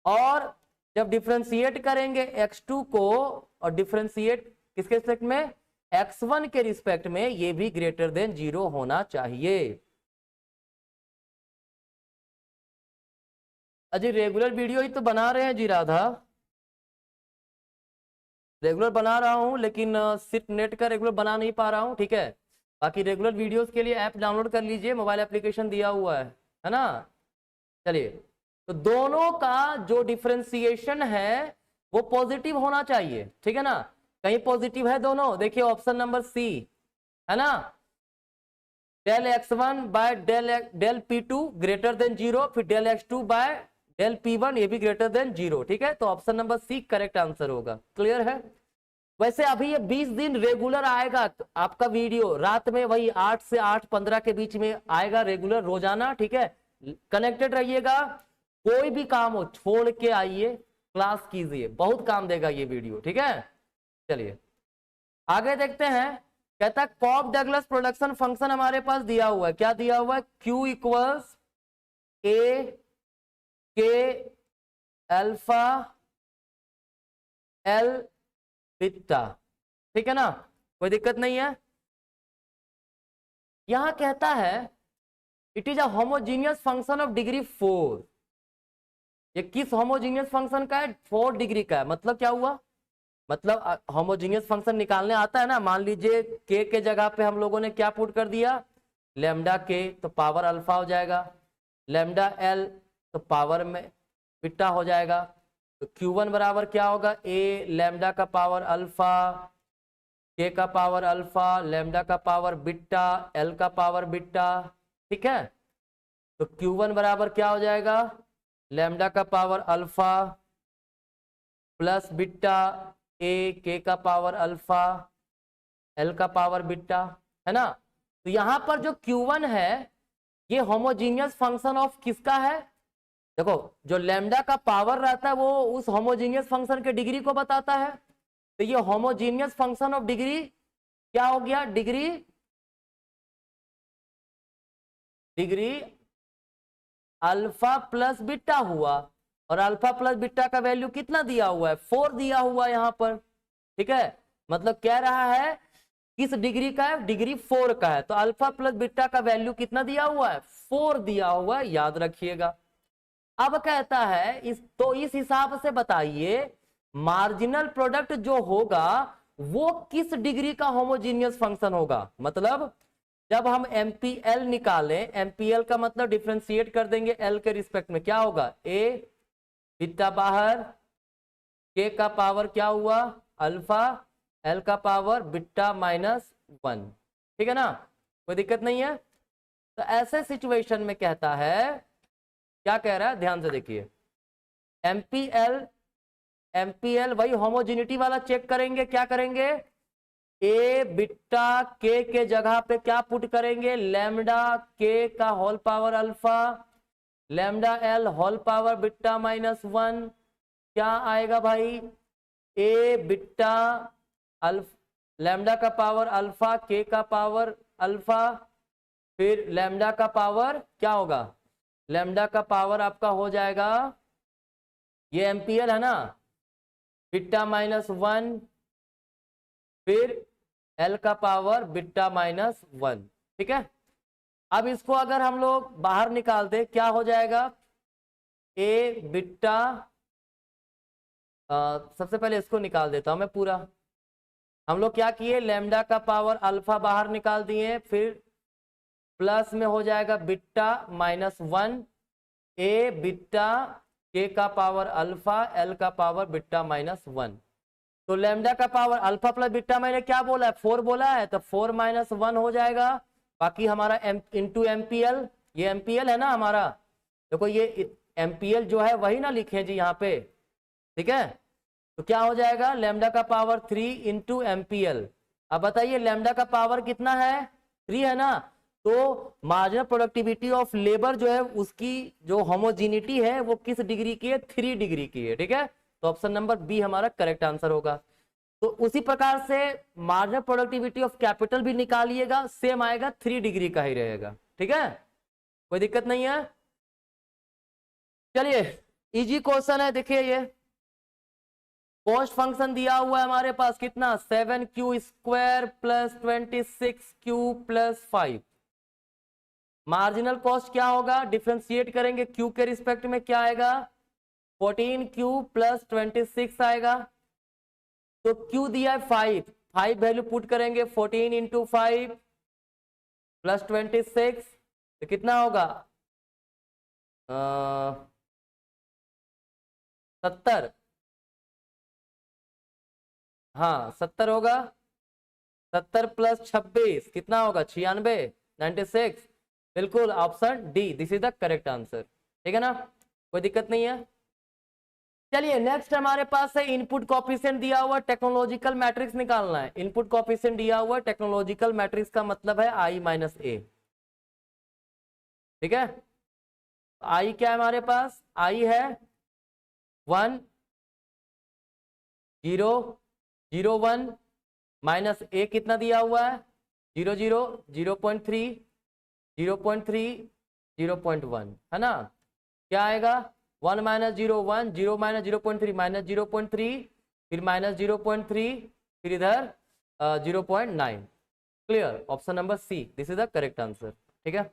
और जब डिफरेंशिएट करेंगे x2 को और डिफरेंशिएट किसके रिस्पेक्ट में? x1 के रिस्पेक्ट में, ये भी ग्रेटर देन 0 होना चाहिए। अजी रेगुलर वीडियो ही तो बना रहे हैं जी राधा, रेगुलर बना रहा हूं, लेकिन सिर्फ नेट का रेगुलर बना नहीं पा रहा हूं। ठीक है, बाकी रेगुलर वीडियोस के लिए ऐप डाउनलोड कर लीजिए, मोबाइल एप्लीकेशन दिया हुआ है ना। चलिए, तो दोनों का जो डिफरेंशिएशन है वो पॉजिटिव होना चाहिए। ठीक है ना? कहीं पॉजिटिव है दोनों? देखिए ऑप्शन नंबर सी है ना, del x1 by del p2 greater than 0, फिर del x2 bye del p1 ये भी ग्रेटर देन 0। ठीक है, तो option number C correct answer होगा। क्लियर है। वैसे अभी ये 20 दिन रेगुलर आएगा आपका वीडियो, रात में वही 8 से 8:15 के बीच में आएगा रेगुलर रोजाना। ठीक है, कनेक्टेड रहिएगा, कोई भी काम हो छोड़ के आइए, क्लास कीजिए, बहुत काम देगा ये वीडियो। ठीक है, चलिए आगे देखते हैं। कहता है कॉप डगलस प्रोडक्शन फंक्शन हमारे पास दिया हुआ है, क्या दिया हुआ है, Q equals A K alpha L beta. ठीक है ना, कोई दिक्कत नहीं है। यहां कहता है it is a homogeneous function of degree 4। ये किस होमोजीनियस फंक्शन का है, 4 डिग्री का है। मतलब क्या हुआ, मतलब होमोजीनियस फंक्शन निकालने आता है ना। मान लीजिए के जगह पे हम लोगों ने क्या पुट कर दिया, लेमडा के, तो पावर अल्फा हो जाएगा, लेमडा एल तो पावर में बीटा हो जाएगा। तो Q1 बराबर क्या होगा, ए लेमडा का पावर अल्फा, के का पावर अल्फा, लेमडा का पावर बीटा, एल का पावर बीटा। ठीक है, तो Q1 बराबर क्या हो जाएगा, लेमडा का पावर अल्फा प्लस बीटा, ए के का पावर अल्फा, एल का पावर बीटा, है ना। तो यहां पर जो Q1 है ये होमोजीनियस फंक्शन ऑफ किसका है, देखो जो लेमडा का पावर रहता है वो उस होमोजीनियस फंक्शन के डिग्री को बताता है। तो ये होमोजीनियस फंक्शन ऑफ डिग्री क्या हो गया, डिग्री अल्फा प्लस बीटा हुआ, और अल्फा प्लस बीटा का वैल्यू कितना दिया हुआ है, 4 दिया हुआ है यहां पर। ठीक है, मतलब कह रहा है किस डिग्री का है, डिग्री 4 का है। तो अल्फा प्लस बीटा का वैल्यू कितना दिया हुआ है, 4 दिया हुआ है, याद रखिएगा। अब कहता है इस हिसाब से बताइए मार्जिनल प्रोडक्ट जो होगा वो किस डिग्री का होमोजीनियस फंक्शन होगा। मतलब जब हम एमपीएल निकालें, एमपीएल का मतलब डिफरेंशिएट कर देंगे एल के रिस्पेक्ट में, क्या होगा, ए बीटा बाहर, के का पावर क्या हुआ अल्फा, एल का पावर बीटा -1। ठीक है ना, कोई दिक्कत नहीं है। तो ऐसे सिचुएशन में कहता है, क्या कह रहा है, ध्यान से देखिए, एमपीएल वही होमोजिनिटी वाला चेक करेंगे। क्या करेंगे, ए बीटा के जगह पे क्या पुट करेंगे, लेमडा के का whole power alpha, lambda L whole power beta -1। क्या आएगा भाई, ए बीटा लेमडा का पावर अल्फा, के का पावर अल्फा, फिर लेमडा का पावर क्या होगा, लेमडा का पावर आपका हो जाएगा, ये एमपीएल है ना, बीटा -1, फिर एल का पावर बीटा -1। ठीक है, अब इसको अगर हम लोग बाहर निकाल दे क्या हो जाएगा, ए बीटा, सबसे पहले इसको निकाल देता हूं मैं पूरा। हम लोग क्या किए, लेमडा का पावर अल्फा बाहर निकाल दिए, फिर प्लस में हो जाएगा बीटा -1, ए बीटा के का पावर अल्फा, एल का पावर बीटा -1। तो लेमडा का पावर अल्फा प्लस बीटा मैंने क्या बोला है, 4 बोला है, तो 4 -1 हो जाएगा। बाकी हमारा इंटू एमपीएल, ये एमपीएल है ना हमारा, देखो ये एमपीएल जो है वही ना लिखे जी यहाँ पे। ठीक है, तो क्या हो जाएगा, लेमडा का पावर 3 इंटू एमपीएल। अब बताइए लेमडा का पावर कितना है, 3 है ना। तो मार्जिनल प्रोडक्टिविटी ऑफ लेबर जो है उसकी जो होमोजिनिटी है वो किस डिग्री की है, 3 डिग्री की है। ठीक है, तो ऑप्शन नंबर बी हमारा करेक्ट आंसर होगा। तो उसी प्रकार से मार्जिनल प्रोडक्टिविटी ऑफ कैपिटल भी निकालिएगा, सेम आएगा, 3 डिग्री का ही रहेगा। ठीक है, कोई दिक्कत नहीं है। चलिए इजी क्वेश्चन है, देखिए ये कॉस्ट फंक्शन दिया हुआ है हमारे पास कितना, 7q² plus 26q plus 5। Marginal cost क्या होगा, डिफरेंशिएट करेंगे q के रिस्पेक्ट में, क्या आएगा 14q प्लस 26 आएगा। तो q दिया है 5 वैल्यू पुट करेंगे, 14 इंटू 5 प्लस 26 तो कितना होगा 70, हाँ 70 होगा। 70 प्लस 26 कितना होगा 96। 96, बिल्कुल option D, this is the correct answer. ठीक है ना, कोई दिक्कत नहीं है। चलिए नेक्स्ट हमारे पास है इनपुट कोएफिशिएंट दिया हुआ, टेक्नोलॉजिकल मैट्रिक्स निकालना है। इनपुट कोएफिशिएंट दिया हुआ, टेक्नोलॉजिकल मैट्रिक्स का मतलब है i माइनस ए। ठीक है, i क्या है हमारे पास, i है 1 0 0 1 माइनस ए कितना दिया हुआ है 0 0 0.3 0.3 0.1 है ना। क्या आएगा 1 माइनस 0 1 0 माइनस 0.3 माइनस 0.3 फिर माइनस 0.3 फिर इधर 0.9। Clear, option number C, this is the correct answer. ठीक है,